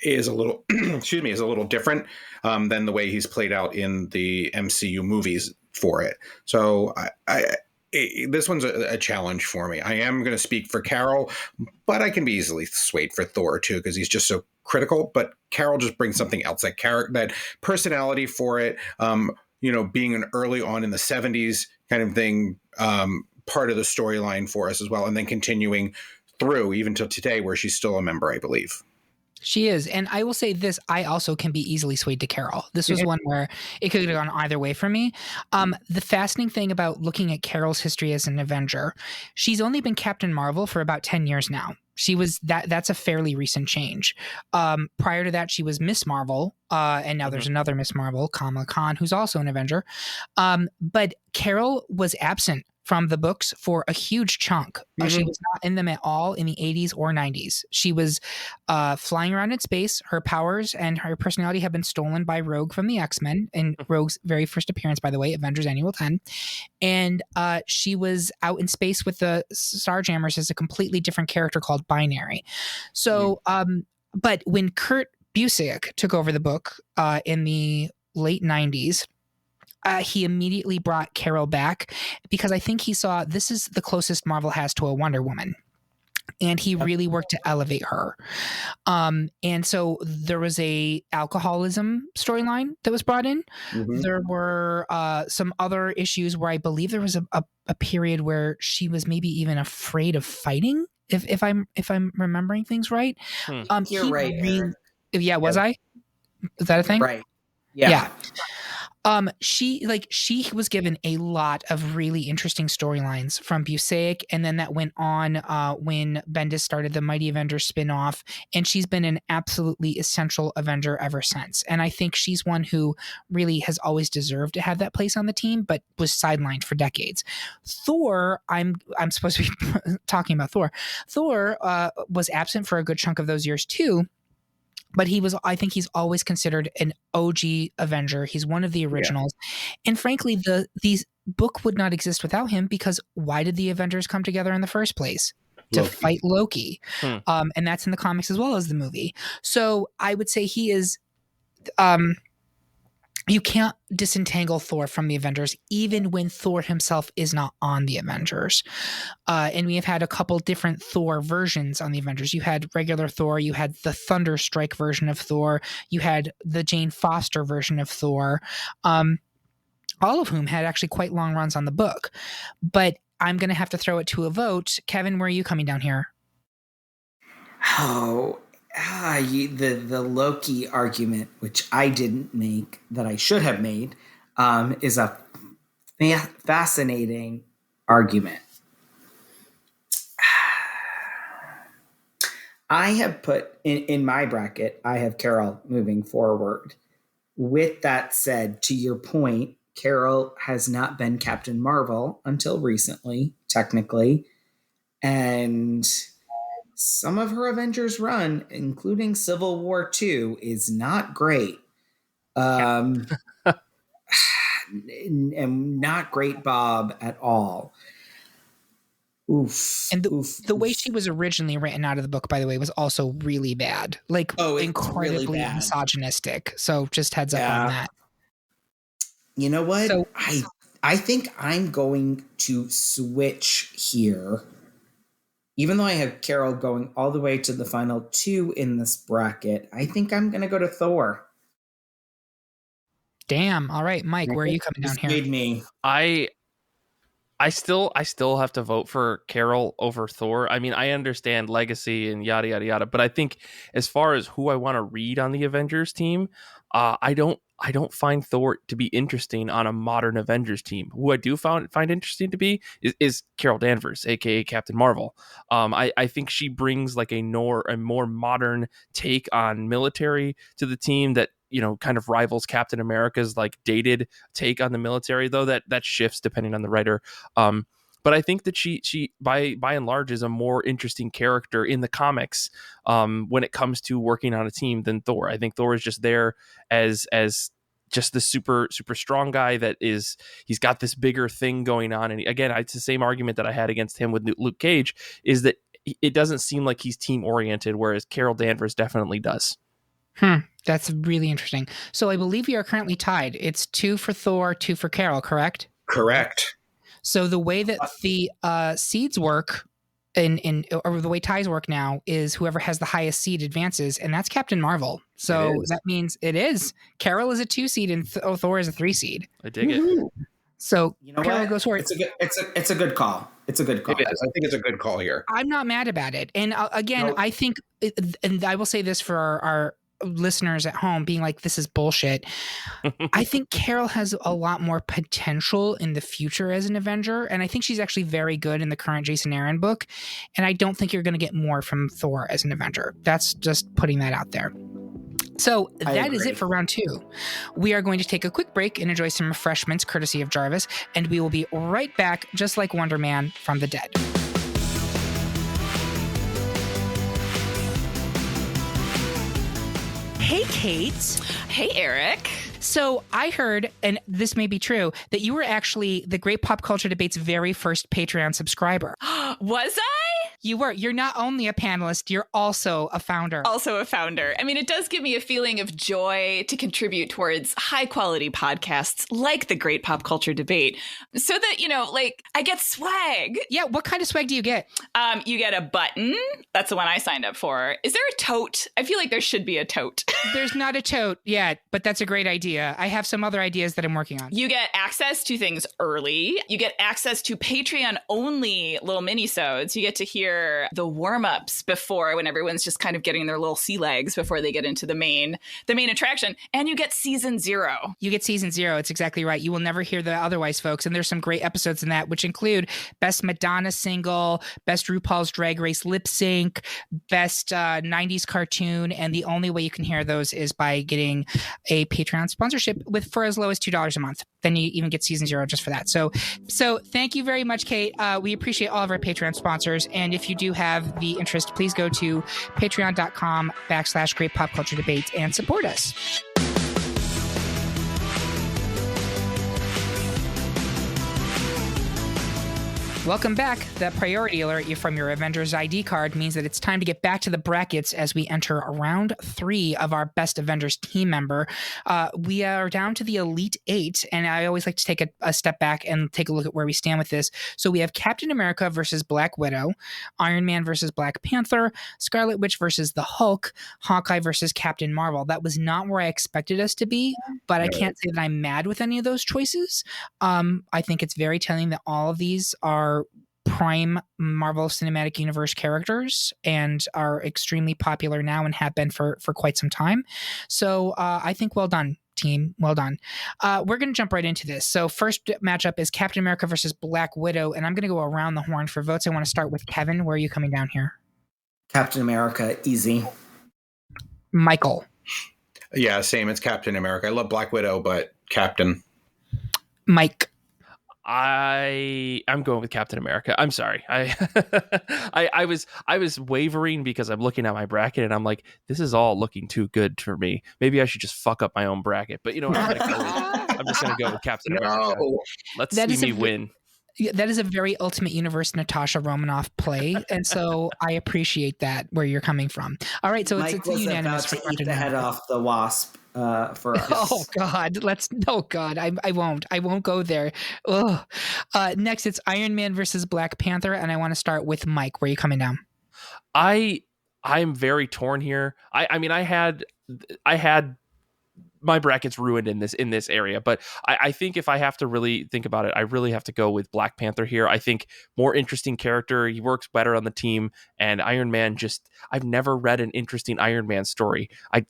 is a little, is a little different than the way he's played out in the MCU movies for it. So this one's a challenge for me. I am going to speak for Carol, but I can be easily swayed for Thor too, because he's just so critical. But Carol just brings something else, that personality for it. Being an early on in the 70s kind of thing, part of the storyline for us as well. And then continuing through even till today, where she's still a member, I believe. She is. And I will say this, I also can be easily swayed to Carol. This was one where it could have gone either way for me. The fascinating thing about looking at Carol's history as an Avenger, she's only been Captain Marvel for about 10 years now. She was that's a fairly recent change. Prior to that, she was Miss Marvel, and now there's another Miss Marvel, Kamala Khan, who's also an Avenger. But Carol was absent from the books for a huge chunk. She was not in them at all in the 80s or 90s. She was flying around in space. Her powers and her personality have been stolen by Rogue from the X-Men, and Rogue's very first appearance, by the way, Avengers Annual 10. And she was out in space with the Starjammers as a completely different character called Binary. So, but when Kurt Busiek took over the book in the late 90s, he immediately brought Carol back because I think he saw this is the closest Marvel has to a Wonder Woman. And he really worked to elevate her. And so there was a alcoholism storyline that was brought in. There were some other issues where I believe there was a period where she was maybe even afraid of fighting, if I'm remembering things right. You're right. Yeah, was I? Is that a thing? Right. Yeah. She was given a lot of really interesting storylines from Busiek, and then that went on when Bendis started the Mighty Avengers spinoff, and she's been an absolutely essential Avenger ever since. And I think she's one who really has always deserved to have that place on the team, but was sidelined for decades. Thor, I'm supposed to be talking about Thor. Thor was absent for a good chunk of those years too. But I think he's always considered an OG Avenger. He's one of the originals. And frankly, these book would not exist without him, because why did the Avengers come together in the first place? To fight Loki. And that's in the comics as well as the movie. So I would say he is, you can't disentangle Thor from the Avengers, even when Thor himself is not on the Avengers. And we have had a couple different Thor versions on the Avengers. You had regular Thor, you had the Thunderstrike version of Thor, you had the Jane Foster version of Thor, all of whom had actually quite long runs on the book. But I'm going to have to throw it to a vote. Kevin, where are you coming down here? The Loki argument, which I didn't make, that I should have made, is a fascinating argument. I have put in my bracket, I have Carol moving forward. With that said, to your point, Carol has not been Captain Marvel until recently, technically. And some of her Avengers run, including Civil War 2, is not great. And not great Bob at all. Oof. And the way oof. she was originally written out of the book, by the way, was also really bad. Like, incredibly really bad. misogynistic. So just heads up on that. You know what? So, I think I'm going to switch here. Even though I have Carol going all the way to the final 2 in this bracket, I think I'm going to go to Thor. Damn. All right, Mike, where are you coming down here? Made me. I still have to vote for Carol over Thor. I mean, I understand legacy and yada yada yada, but I think as far as who I want to read on the Avengers team, I don't find Thor to be interesting on a modern Avengers team. Who I do find interesting to be is Carol Danvers, aka Captain Marvel. I think she brings like a more modern take on military to the team that, you know, kind of rivals Captain America's like dated take on the military, though that shifts depending on the writer. But I think that she by and large is a more interesting character in the comics when it comes to working on a team than Thor. I think Thor is just there as just the super strong guy he's got this bigger thing going on. And again, it's the same argument that I had against him with Luke Cage, is that it doesn't seem like he's team oriented, whereas Carol Danvers definitely does. That's really interesting. So I believe we are currently tied. It's 2 for Thor, 2 for Carol, correct? Correct. So the way that the seeds work or the way ties work now is whoever has the highest seed advances, and that's Captain Marvel. So that means it is Carol is a 2 seed and Thor is a 3 seed. I dig it. So You know Carol what? goes for it. It's a good call. It's a good call. It is. I think it's a good call here. I'm not mad about it. And again, I think, and I will say this for our listeners at home being like, this is bullshit. I think Carol has a lot more potential in the future as an Avenger. And I think she's actually very good in the current Jason Aaron book. And I don't think you're going to get more from Thor as an Avenger. That's just putting that out there. So that is it for round 2. We are going to take a quick break and enjoy some refreshments courtesy of Jarvis. And we will be right back, just like Wonder Man from the dead. Hey, Kate. Hey, Eric. So I heard, and this may be true, that you were actually the Great Pop Culture Debate's very first Patreon subscriber. Was I? You were. You're not only a panelist, you're also a founder. Also a founder. I mean, it does give me a feeling of joy to contribute towards high quality podcasts like the Great Pop Culture Debate so that, you know, like I get swag. Yeah. What kind of swag do you get? You get a button. That's the one I signed up for. Is there a tote? I feel like there should be a tote. There's not a tote yet, but that's a great idea. I have some other ideas that I'm working on. You get access to things early. You get access to Patreon only little mini-sodes. You get to hear the warm-ups before, when everyone's just kind of getting their little sea legs before they get into the main attraction. And you get season 0. You get season 0. It's exactly right. You will never hear the otherwise, folks. And there's some great episodes in that, which include Best Madonna Single, Best RuPaul's Drag Race Lip Sync, Best 90s Cartoon. And the only way you can hear those is by getting a Patreon sponsorship for as low as $2 a month. Then you even get season 0 just for that. So thank you very much, Kate. We appreciate all of our Patreon sponsors. And if you do have the interest, please go to patreon.com/Great Pop Culture Debate and support us. Welcome back. The priority alert from your Avengers ID card means that it's time to get back to the brackets as we enter round 3 of our Best Avengers team member. We are down to the Elite 8, and I always like to take a step back and take a look at where we stand with this. So we have Captain America versus Black Widow, Iron Man versus Black Panther, Scarlet Witch versus the Hulk, Hawkeye versus Captain Marvel. That was not where I expected us to be, but I can't say that I'm mad with any of those choices. I think it's very telling that all of these are prime Marvel Cinematic Universe characters and are extremely popular now and have been for quite some time. So I think well done, team. Well done. We're going to jump right into this. So first matchup is Captain America versus Black Widow, and I'm going to go around the horn for votes. I want to start with Kevin. Where are you coming down here? Captain America, easy. Michael. Yeah, same. It's Captain America. I love Black Widow, but Captain. Mike. I'm going with Captain America. I'm sorry. I was wavering because I'm looking at my bracket and I'm like, this is all looking too good for me. Maybe I should just fuck up my own bracket. But I'm just gonna go with Captain America. Let's That see is a me v- win. Yeah, that is a very Ultimate Universe Natasha Romanoff play, and so I appreciate that where you're coming from. All right, so Mike it's was unanimous about for to eat Captain the head America. off the Wasp for us. Oh God, I won't go there. Ugh. Next, it's Iron Man versus Black Panther, and I want to start with Mike. Where are you coming down? I'm very torn here. I mean, I had my brackets ruined in this area, but I think if I have to really think about it, I really have to go with Black Panther here. I think more interesting character. He works better on the team, and Iron Man I've never read an interesting Iron Man story. I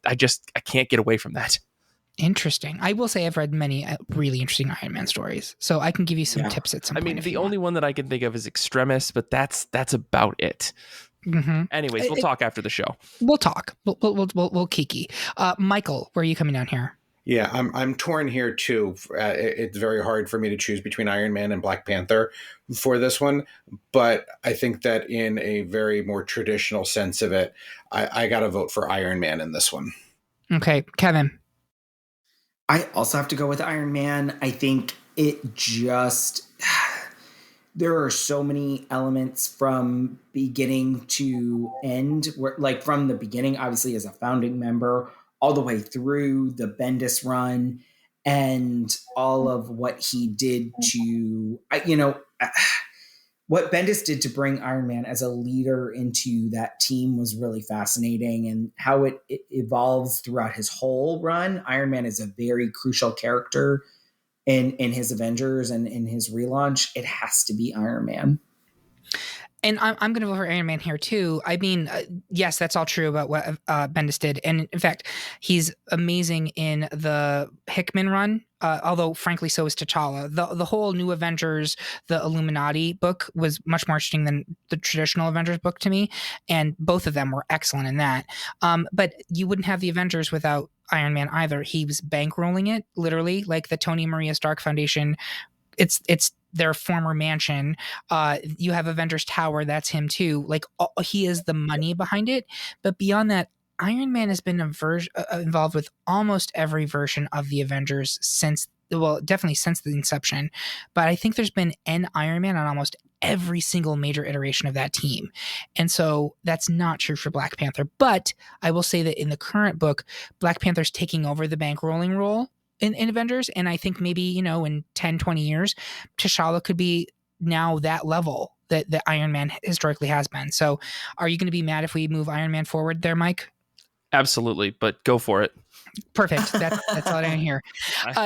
can't get away from that. Interesting. I will say I've read many really interesting Iron Man stories, so I can give you some Yeah. tips at some I point. mean, if the you only one that I can think of is Extremis, but that's about it. want. Anyways, we'll talk after the show. We'll talk. We'll kiki. Michael, where are you coming down here? Yeah, I'm torn here too. It's very hard for me to choose between Iron Man and Black Panther for this one, but I think that in a very more traditional sense of it, I got to vote for Iron Man in this one. Okay, Kevin. I also have to go with Iron Man. I think it just there are so many elements from beginning to end, where like from the beginning, obviously as a founding member, all the way through the Bendis run and all of what he did to what Bendis did to bring Iron Man as a leader into that team was really fascinating, and how it evolves throughout his whole run. Iron Man is a very crucial character in his Avengers and in his relaunch. It has to be Iron Man. And I'm going to vote for Iron Man here too. I mean, yes, that's all true about what Bendis did, and in fact, he's amazing in the Hickman run. Although, frankly, so is T'Challa. The whole New Avengers, the Illuminati book was much more interesting than the traditional Avengers book to me, and both of them were excellent in that. But you wouldn't have the Avengers without Iron Man either. He was bankrolling it, literally, like the Tony Maria Stark Foundation. It's their former mansion. You have Avengers Tower, that's him too. Like he is the money behind it. But beyond that, Iron Man has been involved with almost every version of the Avengers definitely since the inception. But I think there's been an Iron Man on almost every single major iteration of that team. And so that's not true for Black Panther. But I will say that in the current book, Black Panther's taking over the bankrolling role in Avengers. And I think maybe, in 10, 20 years, T'Challa could be now that level that Iron Man historically has been. So are you going to be mad if we move Iron Man forward there, Mike? Absolutely, but go for it. Perfect. That's all I hear.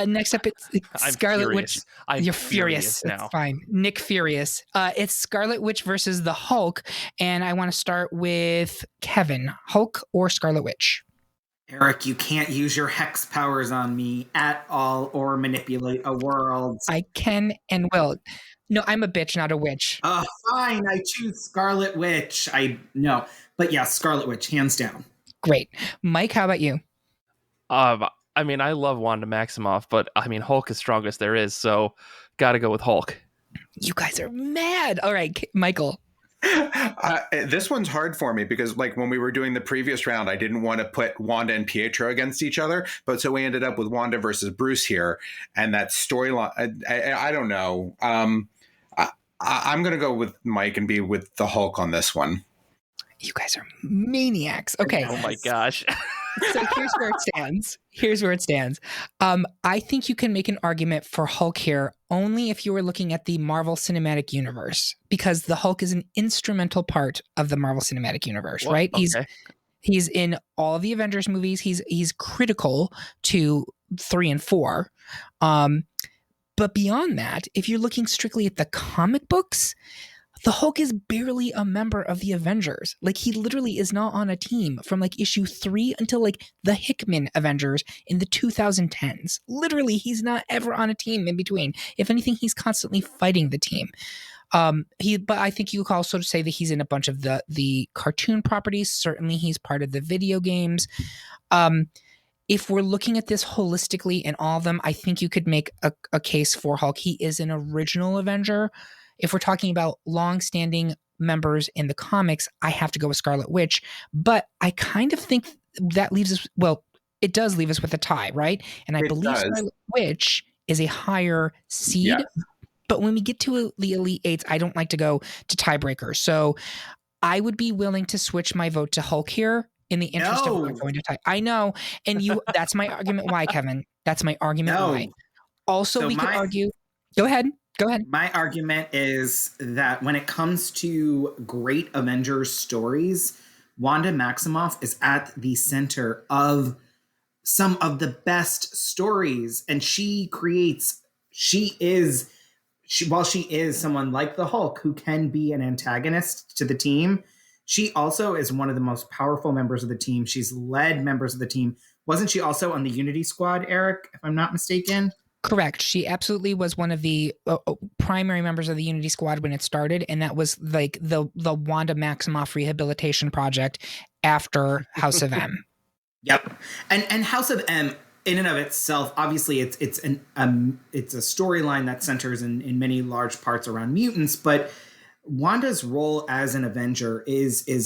Next up, it's Scarlet Witch. You're furious now. It's fine. Nick Furious. It's Scarlet Witch versus the Hulk. And I want to start with Kevin. Hulk or Scarlet Witch? Eric, you can't use your hex powers on me at all or manipulate a world. I can and will. No, I'm a bitch, not a witch. Fine, I choose Scarlet Witch. But yeah, Scarlet Witch, hands down. Great. Mike, how about you? I mean, I love Wanda Maximoff, but I mean, Hulk is strongest there is, so gotta go with Hulk. You guys are mad. All right, Michael. This one's hard for me because, like, when we were doing the previous round, I didn't want to put Wanda and Pietro against each other, but so we ended up with Wanda versus Bruce here, and that storyline. I don't know. I'm going to go with Mike and be with the Hulk on this one. You guys are maniacs. Okay. Oh my gosh. So here's where it stands. I think you can make an argument for Hulk here only if you were looking at the Marvel Cinematic Universe, because the Hulk is an instrumental part of the Marvel Cinematic Universe, right? Okay. He's in all of the Avengers movies. He's critical to 3 and 4. But beyond that, if you're looking strictly at the comic books, the Hulk is barely a member of the Avengers. Like, he literally is not on a team from like issue 3 until like the Hickman Avengers in the 2010s. Literally, he's not ever on a team in between. If anything, he's constantly fighting the team. But I think you could also say that he's in a bunch of the cartoon properties. Certainly, he's part of the video games. if we're looking at this holistically in all of them, I think you could make a case for Hulk. He is an original Avenger. If we're talking about long-standing members in the comics, I have to go with Scarlet Witch. But I kind of think that leaves us, well, it does leave us with a tie, right? And I believe Scarlet Witch is a higher seed. Yeah. But when we get to the Elite Eights, I don't like to go to tiebreakers. So I would be willing to switch my vote to Hulk here in the interest of not going to tie. I know. And that's my argument why, Kevin. That's my argument why. Also, so we could argue. Go ahead. My argument is that when it comes to great Avengers stories, Wanda Maximoff is at the center of some of the best stories. And while she is someone like the Hulk who can be an antagonist to the team, she also is one of the most powerful members of the team. She's led members of the team. Wasn't she also on the Unity Squad, Eric, if I'm not mistaken? Correct. She absolutely was one of the primary members of the Unity Squad when it started, and that was like the Wanda Maximoff rehabilitation project after House of M. Yep. And House of M, in and of itself, obviously it's a storyline that centers in many large parts around mutants, but Wanda's role as an Avenger is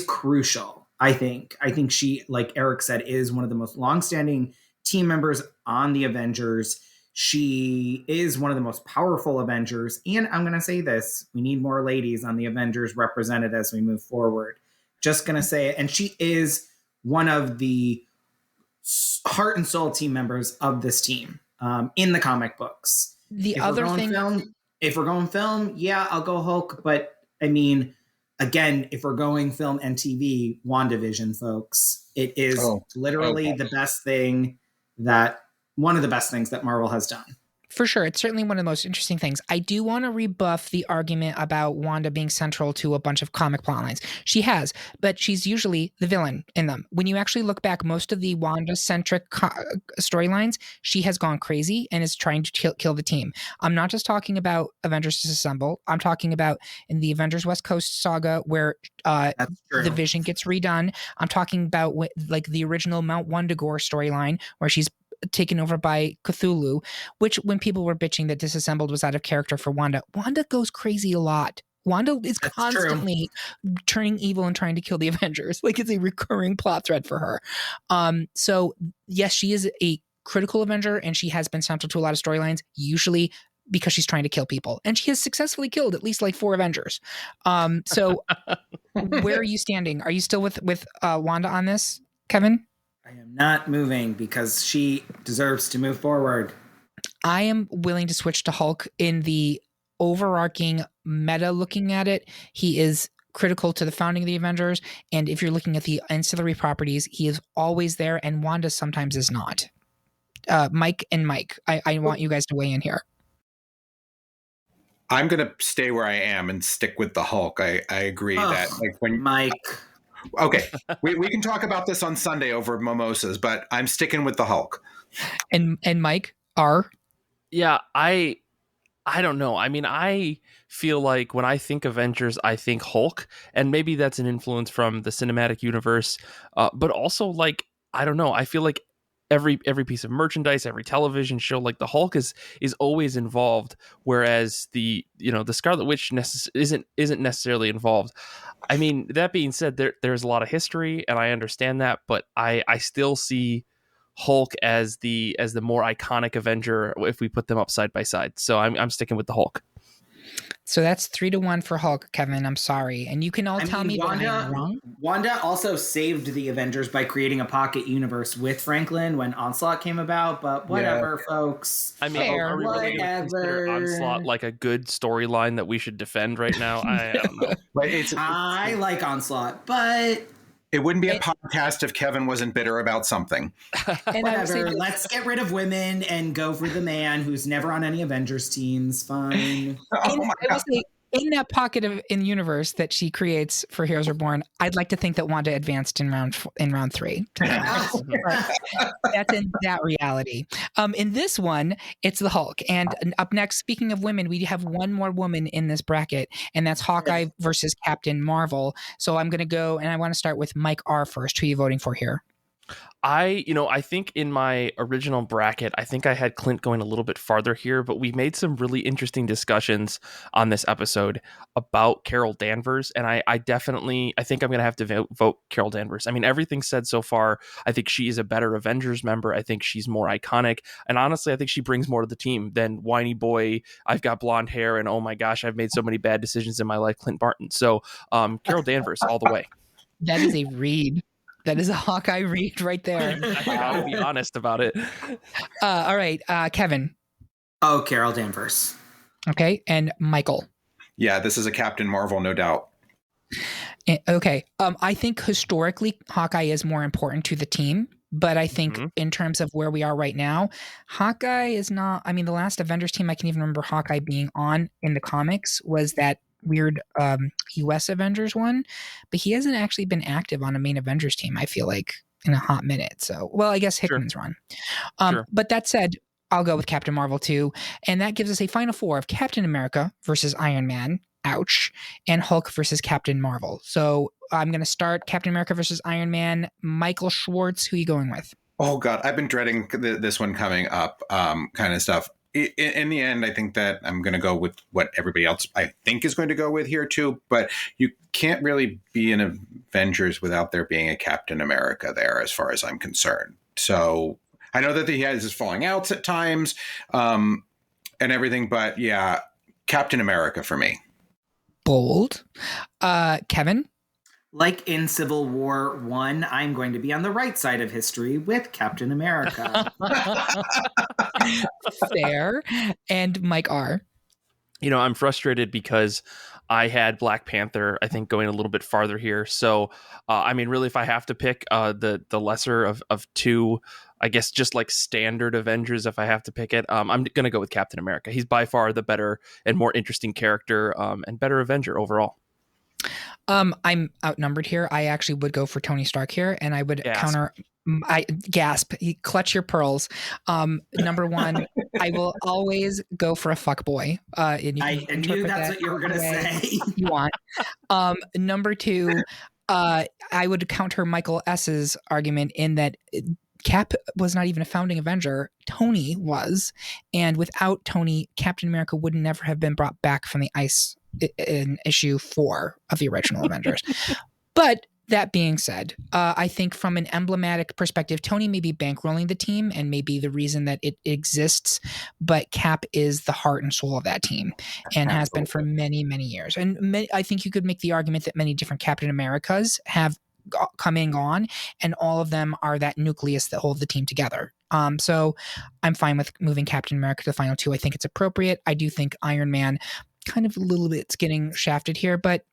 crucial. I think she, like Eric said, is one of the most longstanding team members on the Avengers. She is one of the most powerful Avengers. And I'm going to say this, we need more ladies on the Avengers represented as we move forward. Just going to say it. And she is one of the heart and soul team members of this team in the comic books. If we're going film, yeah, I'll go Hulk. But I mean, again, if we're going film and TV, WandaVision, folks, it is literally the best thing one of the best things that Marvel has done. For sure. It's certainly one of the most interesting things. I do want to rebuff the argument about Wanda being central to a bunch of comic plot lines. She has, but she's usually the villain in them. When you actually look back, most of the Wanda-centric storylines, she has gone crazy and is trying to kill the team. I'm not just talking about Avengers Disassemble. I'm talking about in the Avengers West Coast saga where the Vision gets redone. I'm talking about like the original Mount Wundagore storyline where she's taken over by Cthulhu, which when people were bitching that Disassembled was out of character for Wanda goes crazy a lot. Wanda is constantly turning evil and trying to kill the Avengers. Like it's a recurring plot thread for her. So yes, she is a critical Avenger and she has been central to a lot of storylines, usually because she's trying to kill people. And she has successfully killed at least like 4 Avengers. So where are you standing? Are you still with Wanda on this, Kevin? I am not moving because she deserves to move forward. I am willing to switch to Hulk in the overarching meta looking at it. He is critical to the founding of the Avengers. And if you're looking at the ancillary properties, he is always there and Wanda sometimes is not. Mike, I want you guys to weigh in here. I'm going to stay where I am and stick with the Hulk. I agree that like when Mike... Okay, we can talk about this on Sunday over mimosas, but I'm sticking with the Hulk. And Mike, R? Yeah, I don't know. I mean, I feel like when I think Avengers, I think Hulk, and maybe that's an influence from the cinematic universe, but also like, I don't know. I feel like every piece of merchandise, every television show, like the Hulk is always involved, whereas the Scarlet Witch isn't necessarily involved. I mean, that being said, there's a lot of history, and I understand that, but I still see Hulk as the more iconic Avenger if we put them up side by side. So I'm sticking with the Hulk. So that's 3-1 for Hulk, Kevin. I'm sorry. And you can all tell me that I'm wrong. Wanda also saved the Avengers by creating a pocket universe with Franklin when Onslaught came about, but whatever, folks. I mean, are we really going to consider Onslaught like a good storyline that we should defend right now? I don't know. I like Onslaught, but... It wouldn't be a podcast if Kevin wasn't bitter about something. Whatever. Let's get rid of women and go for the man who's never on any Avengers teams. Fine. In that pocket in universe that she creates for Heroes Reborn, I'd like to think that Wanda advanced in round 3. That's in that reality. In this one, it's the Hulk. And up next, speaking of women, we have one more woman in this bracket, and that's Hawkeye versus Captain Marvel. So I'm going to go, and I want to start with Mike R. first. Who are you voting for here? I think in my original bracket, I think I had Clint going a little bit farther here, but we made some really interesting discussions on this episode about Carol Danvers. And I think I'm going to have to vote Carol Danvers. I mean, everything said so far, I think she is a better Avengers member. I think she's more iconic. And honestly, I think she brings more to the team than whiny boy, I've got blonde hair, and oh my gosh, I've made so many bad decisions in my life, Clint Barton. So Carol Danvers all the way. That is a read. That is a Hawkeye read right there. I gotta be honest about it. All right, Kevin. Oh, Carol Danvers. Okay, and Michael. Yeah, this is a Captain Marvel, no doubt. Okay, I think historically Hawkeye is more important to the team, but I think in terms of where we are right now, Hawkeye is not. I mean, the last Avengers team I can even remember Hawkeye being on in the comics was that weird US Avengers one, but he hasn't actually been active on a main Avengers team, I feel like, in a hot minute. So, well, I guess Hickman's run. But that said, I'll go with Captain Marvel too. And that gives us a final four of Captain America versus Iron Man, ouch, and Hulk versus Captain Marvel. So I'm going to start Captain America versus Iron Man. Michael Schwartz, who are you going with? Oh, God, I've been dreading this one coming up, kind of stuff. In the end, I think that I'm going to go with what everybody else I think is going to go with here too. But you can't really be an Avengers without there being a Captain America there, as far as I'm concerned. So I know that he has his falling outs at times and everything. But yeah, Captain America for me. Bold. Kevin? Like in Civil War I, I'm going to be on the right side of history with Captain America. Fair. And Mike R. I'm frustrated because I had Black Panther, I think, going a little bit farther here. So, I mean, really, if I have to pick the lesser of two, I guess just like standard Avengers, if I have to pick it, I'm going to go with Captain America. He's by far the better and more interesting character and better Avenger overall. I'm outnumbered here. I actually would go for Tony Stark here, and I would counter. I gasp. Clutch your pearls. Number one, I will always go for a fuck boy. And I knew that's what you were going to say. You want. Number two, I would counter Michael S.'s argument in that Cap was not even a founding Avenger. Tony was, and without Tony, Captain America would never have been brought back from the ice in issue 4 of the original Avengers. But that being said, I think from an emblematic perspective, Tony may be bankrolling the team and may be the reason that it exists, but Cap is the heart and soul of that team and has been for many, many years. And I think you could make the argument that many different Captain Americas have coming on, and all of them are that nucleus that hold the team together. So I'm fine with moving Captain America to the final 2. I think it's appropriate. I do think Iron Man kind of a little bit's getting shafted here, but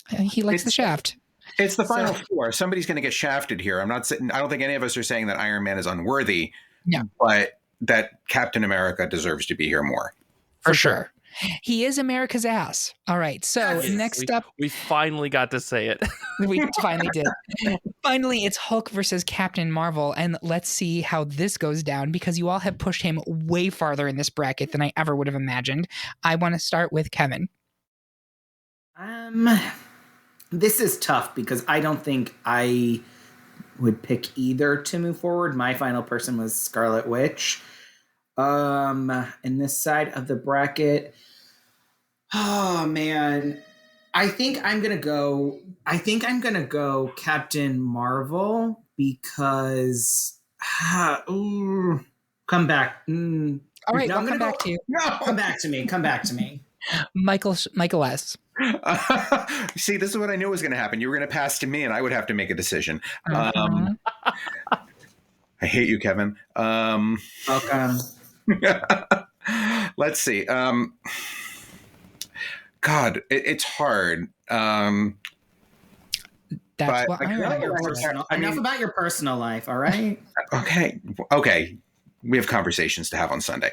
he likes the shaft. It's the final 4. Somebody's going to get shafted here. I don't think any of us are saying that Iron Man is unworthy, but that Captain America deserves to be here more. For sure. He is America's ass. All right. So next up. We finally got to say it. We finally did. Finally, it's Hulk versus Captain Marvel. And let's see how this goes down, because you all have pushed him way farther in this bracket than I ever would have imagined. I want to start with Kevin. This is tough because I don't think I would pick either to move forward. My final person was Scarlet Witch. In this side of the bracket, oh man, I think I'm gonna go Captain Marvel because come back. All right, I'll come back to you. No, come back to me. Michael S. See, this is what I knew was going to happen. You were going to pass to me, and I would have to make a decision. I hate you, Kevin. Welcome. Let's see. God, it's hard. That's what enough about your personal life, all right? Okay. We have conversations to have on Sunday.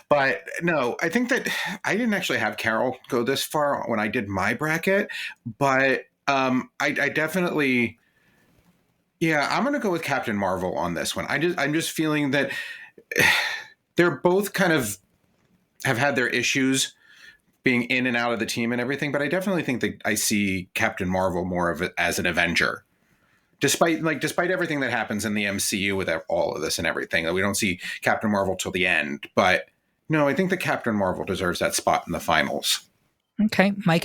But no, I think that I didn't actually have Carol go this far when I did my bracket, but I definitely, I'm going to go with Captain Marvel on this one. I'm just feeling that they're both kind of have had their issues being in and out of the team and everything, but I definitely think that I see Captain Marvel more of it as an Avenger. despite everything that happens in the MCU with all of this and everything, that we don't see Captain Marvel till the end. But no, I think that Captain Marvel deserves that spot in the finals. Okay, Mike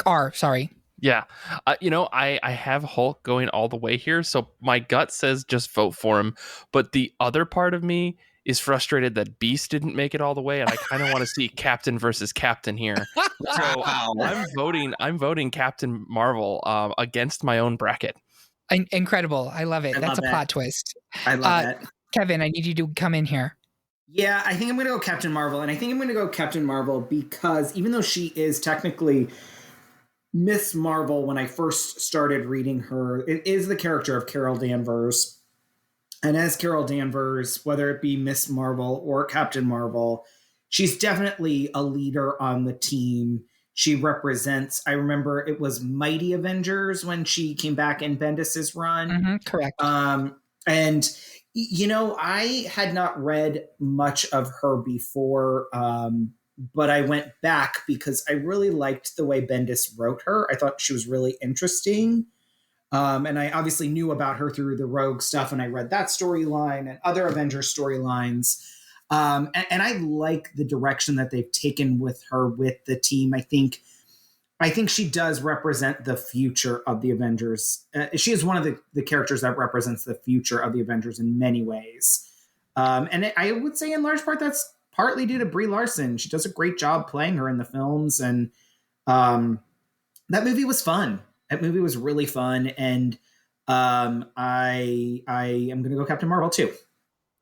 R. Sorry. Yeah. I have Hulk going all the way here. So my gut says just vote for him. But the other part of me is frustrated that Beast didn't make it all the way. And I kind of want to see Captain versus Captain here. So I'm voting Captain Marvel against my own bracket. Incredible. I love it. That's a plot twist. I love that. Kevin, I need you to come in here. Yeah, I think I'm going to go Captain Marvel. And I think I'm going to go Captain Marvel because even though she is technically Miss Marvel, when I first started reading her, it is the character of Carol Danvers. And as Carol Danvers, whether it be Miss Marvel or Captain Marvel, she's definitely a leader on the team. She represents, I remember it was Mighty Avengers when she came back in Bendis's run. Mm-hmm, correct. And, I had not read much of her before, but I went back because I really liked the way Bendis wrote her. I thought she was really interesting. And I obviously knew about her through the Rogue stuff, and I read that storyline and other Avengers storylines. And I like the direction that they've taken with her, with the team. I think she does represent the future of the Avengers. She is one of the characters that represents the future of the Avengers in many ways. And I would say in large part that's partly due to Brie Larson. She does a great job playing her in the films. And that movie was fun. That movie was really fun. And I am going to go Captain Marvel too.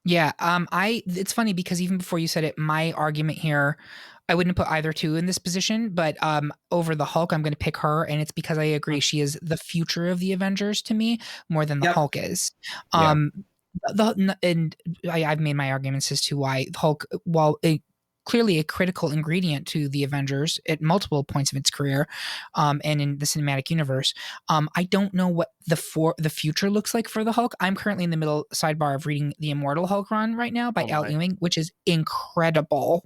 Yeah. It's funny because even before you said it, my argument here, I wouldn't put either two in this position, but over the Hulk, I'm going to pick her. And it's because I agree she is the future of the Avengers to me more than the Hulk is. And I've made my arguments as to why Hulk, while clearly a critical ingredient to the Avengers at multiple points of its career, and in the cinematic universe, I don't know what the future looks like for the Hulk. I'm currently in the middle sidebar of reading the Immortal Hulk run right now by Al Ewing, which is incredible.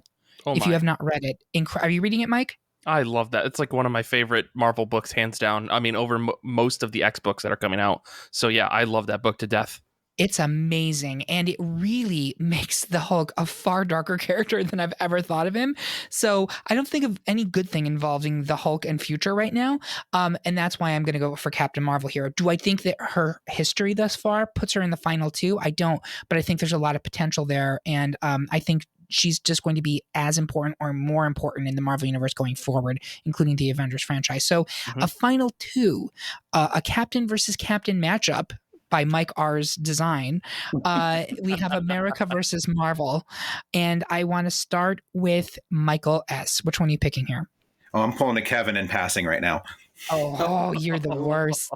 If you have not read it, are you reading it, Mike? I love that. It's like one of my favorite Marvel books, hands down. I mean, over most of the X books that are coming out. So yeah, I love that book to death. It's amazing, and it really makes the Hulk a far darker character than I've ever thought of him. So I don't think of any good thing involving the Hulk and future right now, and that's why I'm going to go for Captain Marvel here. Do I think that her history thus far puts her in the final two? I don't, but I think there's a lot of potential there, and I think she's just going to be as important or more important in the Marvel Universe going forward, including the Avengers franchise. So a final two, a Captain versus Captain matchup by Mike R's design. We have America versus Marvel. And I want to start with Michael S. Which one are you picking here? Oh, I'm pulling a Kevin and passing right now. Oh, you're the worst.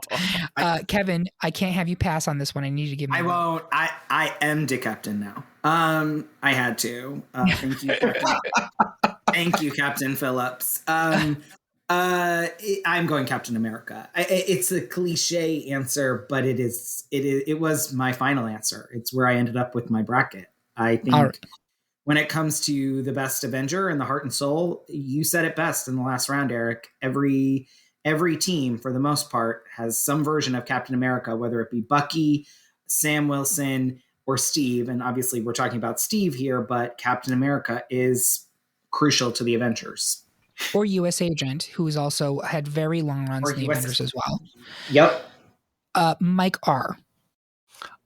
Kevin, I can't have you pass on this one. I need you to give me. I won't. I am the captain now. I had to. Thank you, Captain. Thank you, Captain Phillips. I'm going Captain America. It's a cliche answer, but it was my final answer. It's where I ended up with my bracket. I think when it comes to the best Avenger and the heart and soul, you said it best in the last round, Eric. Every team, for the most part, has some version of Captain America, whether it be Bucky, Sam Wilson, or Steve. And obviously we're talking about Steve here, but Captain America is crucial to the Avengers. Or U.S. Agent, who's also had very long runs in the Avengers as well. Yep. Mike R.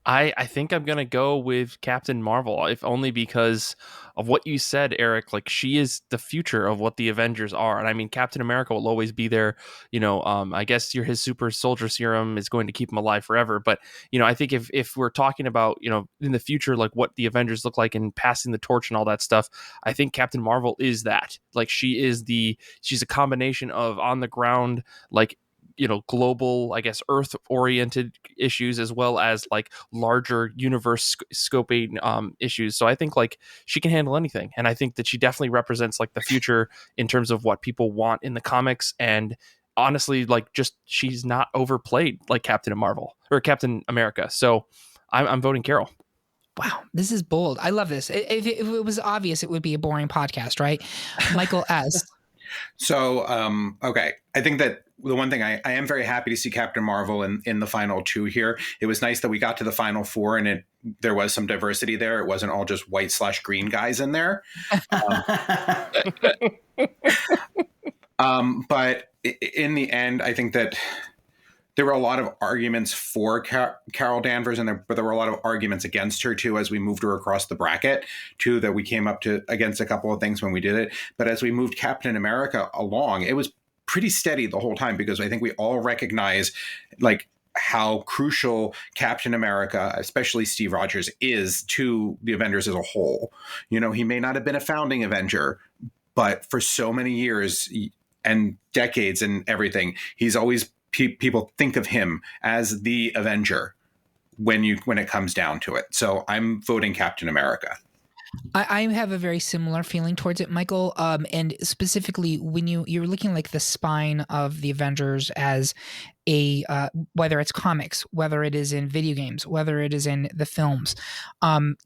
I think I'm going to go with Captain Marvel, if only because of what you said, Eric. Like, she is the future of what the Avengers are. And I mean, Captain America will always be there. I guess his super soldier serum is going to keep him alive forever. But, I think if we're talking about, in the future, like what the Avengers look like and passing the torch and all that stuff, I think Captain Marvel is that. Like, she's a combination of on the ground, like, global, I guess, Earth oriented issues, as well as like larger universe scoping issues. So I think like she can handle anything. And I think that she definitely represents like the future in terms of what people want in the comics. And honestly, like just, she's not overplayed like Captain America. So I'm voting Carol. Wow, this is bold. I love this. If it was obvious, it would be a boring podcast, right? Michael S. So, okay. I think that the one thing I am very happy to see Captain Marvel in the final two here. It was nice that we got to the final four and there was some diversity there. It wasn't all just white/green guys in there. But in the end, I think that there were a lot of arguments for Carol Danvers, but there were a lot of arguments against her too as we moved her across the bracket too. That we came up to against a couple of things when we did it, but as we moved Captain America along, it was pretty steady the whole time because I think we all recognize like how crucial Captain America, especially Steve Rogers, is to the Avengers as a whole. You know, he may not have been a founding Avenger, but for so many years and decades and everything, he's always people think of him as the Avenger when it comes down to it. So I'm voting Captain America. I have a very similar feeling towards it, Michael. And specifically, when you're looking like the spine of the Avengers as a whether it's comics, whether it is in video games, whether it is in the films,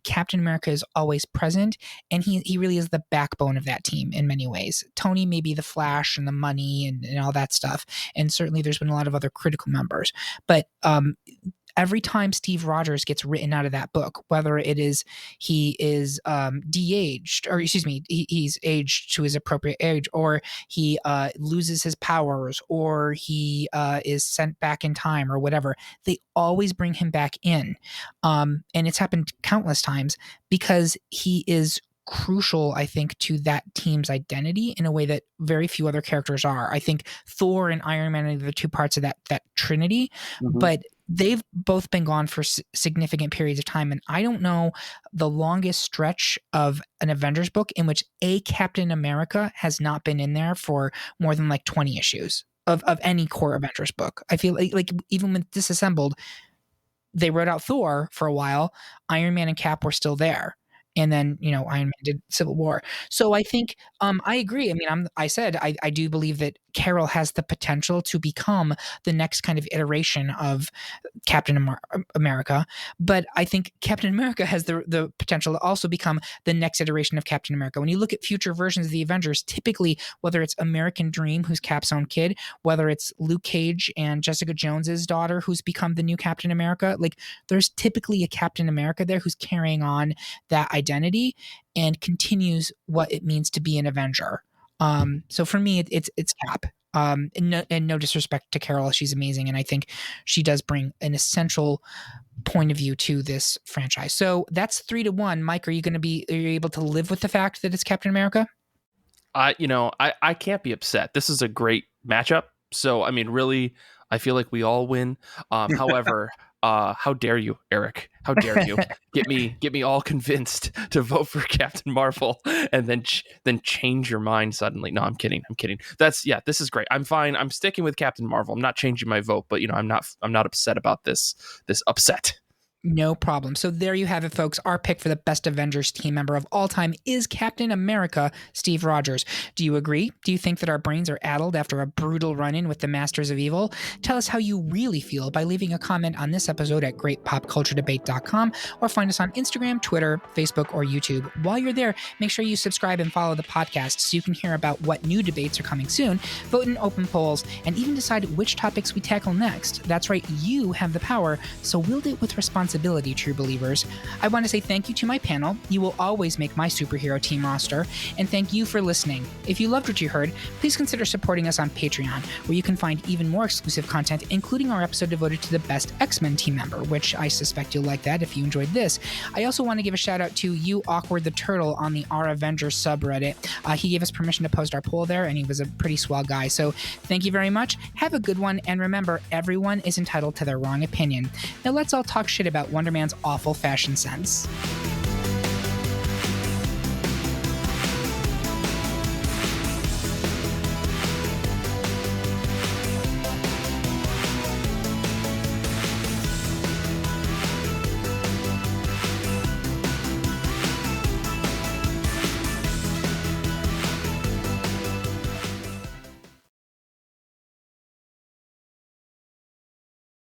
Captain America is always present, and he really is the backbone of that team in many ways. Tony may be the Flash and the money and all that stuff, and certainly there's been a lot of other critical members, but every time Steve Rogers gets written out of that book, whether it is he is de-aged, or excuse me, he's aged to his appropriate age, or he loses his powers, or he is sent back in time, or whatever, they always bring him back in. And it's happened countless times because he is crucial, I think, to that team's identity in a way that very few other characters are. I think Thor and Iron Man are the two parts of that trinity, but they've both been gone for significant periods of time. And I don't know the longest stretch of an Avengers book in which a Captain America has not been in there for more than like 20 issues of any core Avengers book. I feel like even when Disassembled, they wrote out Thor for a while. Iron Man and Cap were still there. And then, Iron Man did Civil War. So I think I agree. I mean, I do believe that Carol has the potential to become the next kind of iteration of Captain America. But I think Captain America has the potential to also become the next iteration of Captain America. When you look at future versions of the Avengers, typically, whether it's American Dream, who's Cap's own kid, whether it's Luke Cage and Jessica Jones's daughter, who's become the new Captain America, like there's typically a Captain America there who's carrying on that identity and continues what it means to be an Avenger. So for me, it's Cap. And no disrespect to Carol, she's amazing, and I think she does bring an essential point of view to this franchise. So that's 3-1. Mike, are you able to live with the fact that it's Captain America? I can't be upset. This is a great matchup. So I mean, really, I feel like we all win. However. How dare you, Eric? How dare you get me all convinced to vote for Captain Marvel and then change your mind suddenly? No, I'm kidding. This is great. I'm fine. I'm sticking with Captain Marvel. I'm not changing my vote, but I'm not upset about this upset. No problem. So there you have it, folks. Our pick for the best Avengers team member of all time is Captain America, Steve Rogers. Do you agree? Do you think that our brains are addled after a brutal run-in with the Masters of Evil? Tell us how you really feel by leaving a comment on this episode at greatpopculturedebate.com or find us on Instagram, Twitter, Facebook, or YouTube. While you're there, make sure you subscribe and follow the podcast so you can hear about what new debates are coming soon, vote in open polls, and even decide which topics we tackle next. That's right, you have the power, so wield it with responsibility, true believers. I want to say thank you to my panel. You will always make my superhero team roster. And thank you for listening. If you loved what you heard, please consider supporting us on Patreon, where you can find even more exclusive content, including our episode devoted to the best X-Men team member, which I suspect you'll like that if you enjoyed this. I also want to give a shout out to You Awkward the Turtle on the Our Avengers subreddit. He gave us permission to post our poll there, and he was a pretty swell guy. So thank you very much. Have a good one. And remember, everyone is entitled to their wrong opinion. Now let's all talk shit about Wonder Man's awful fashion sense.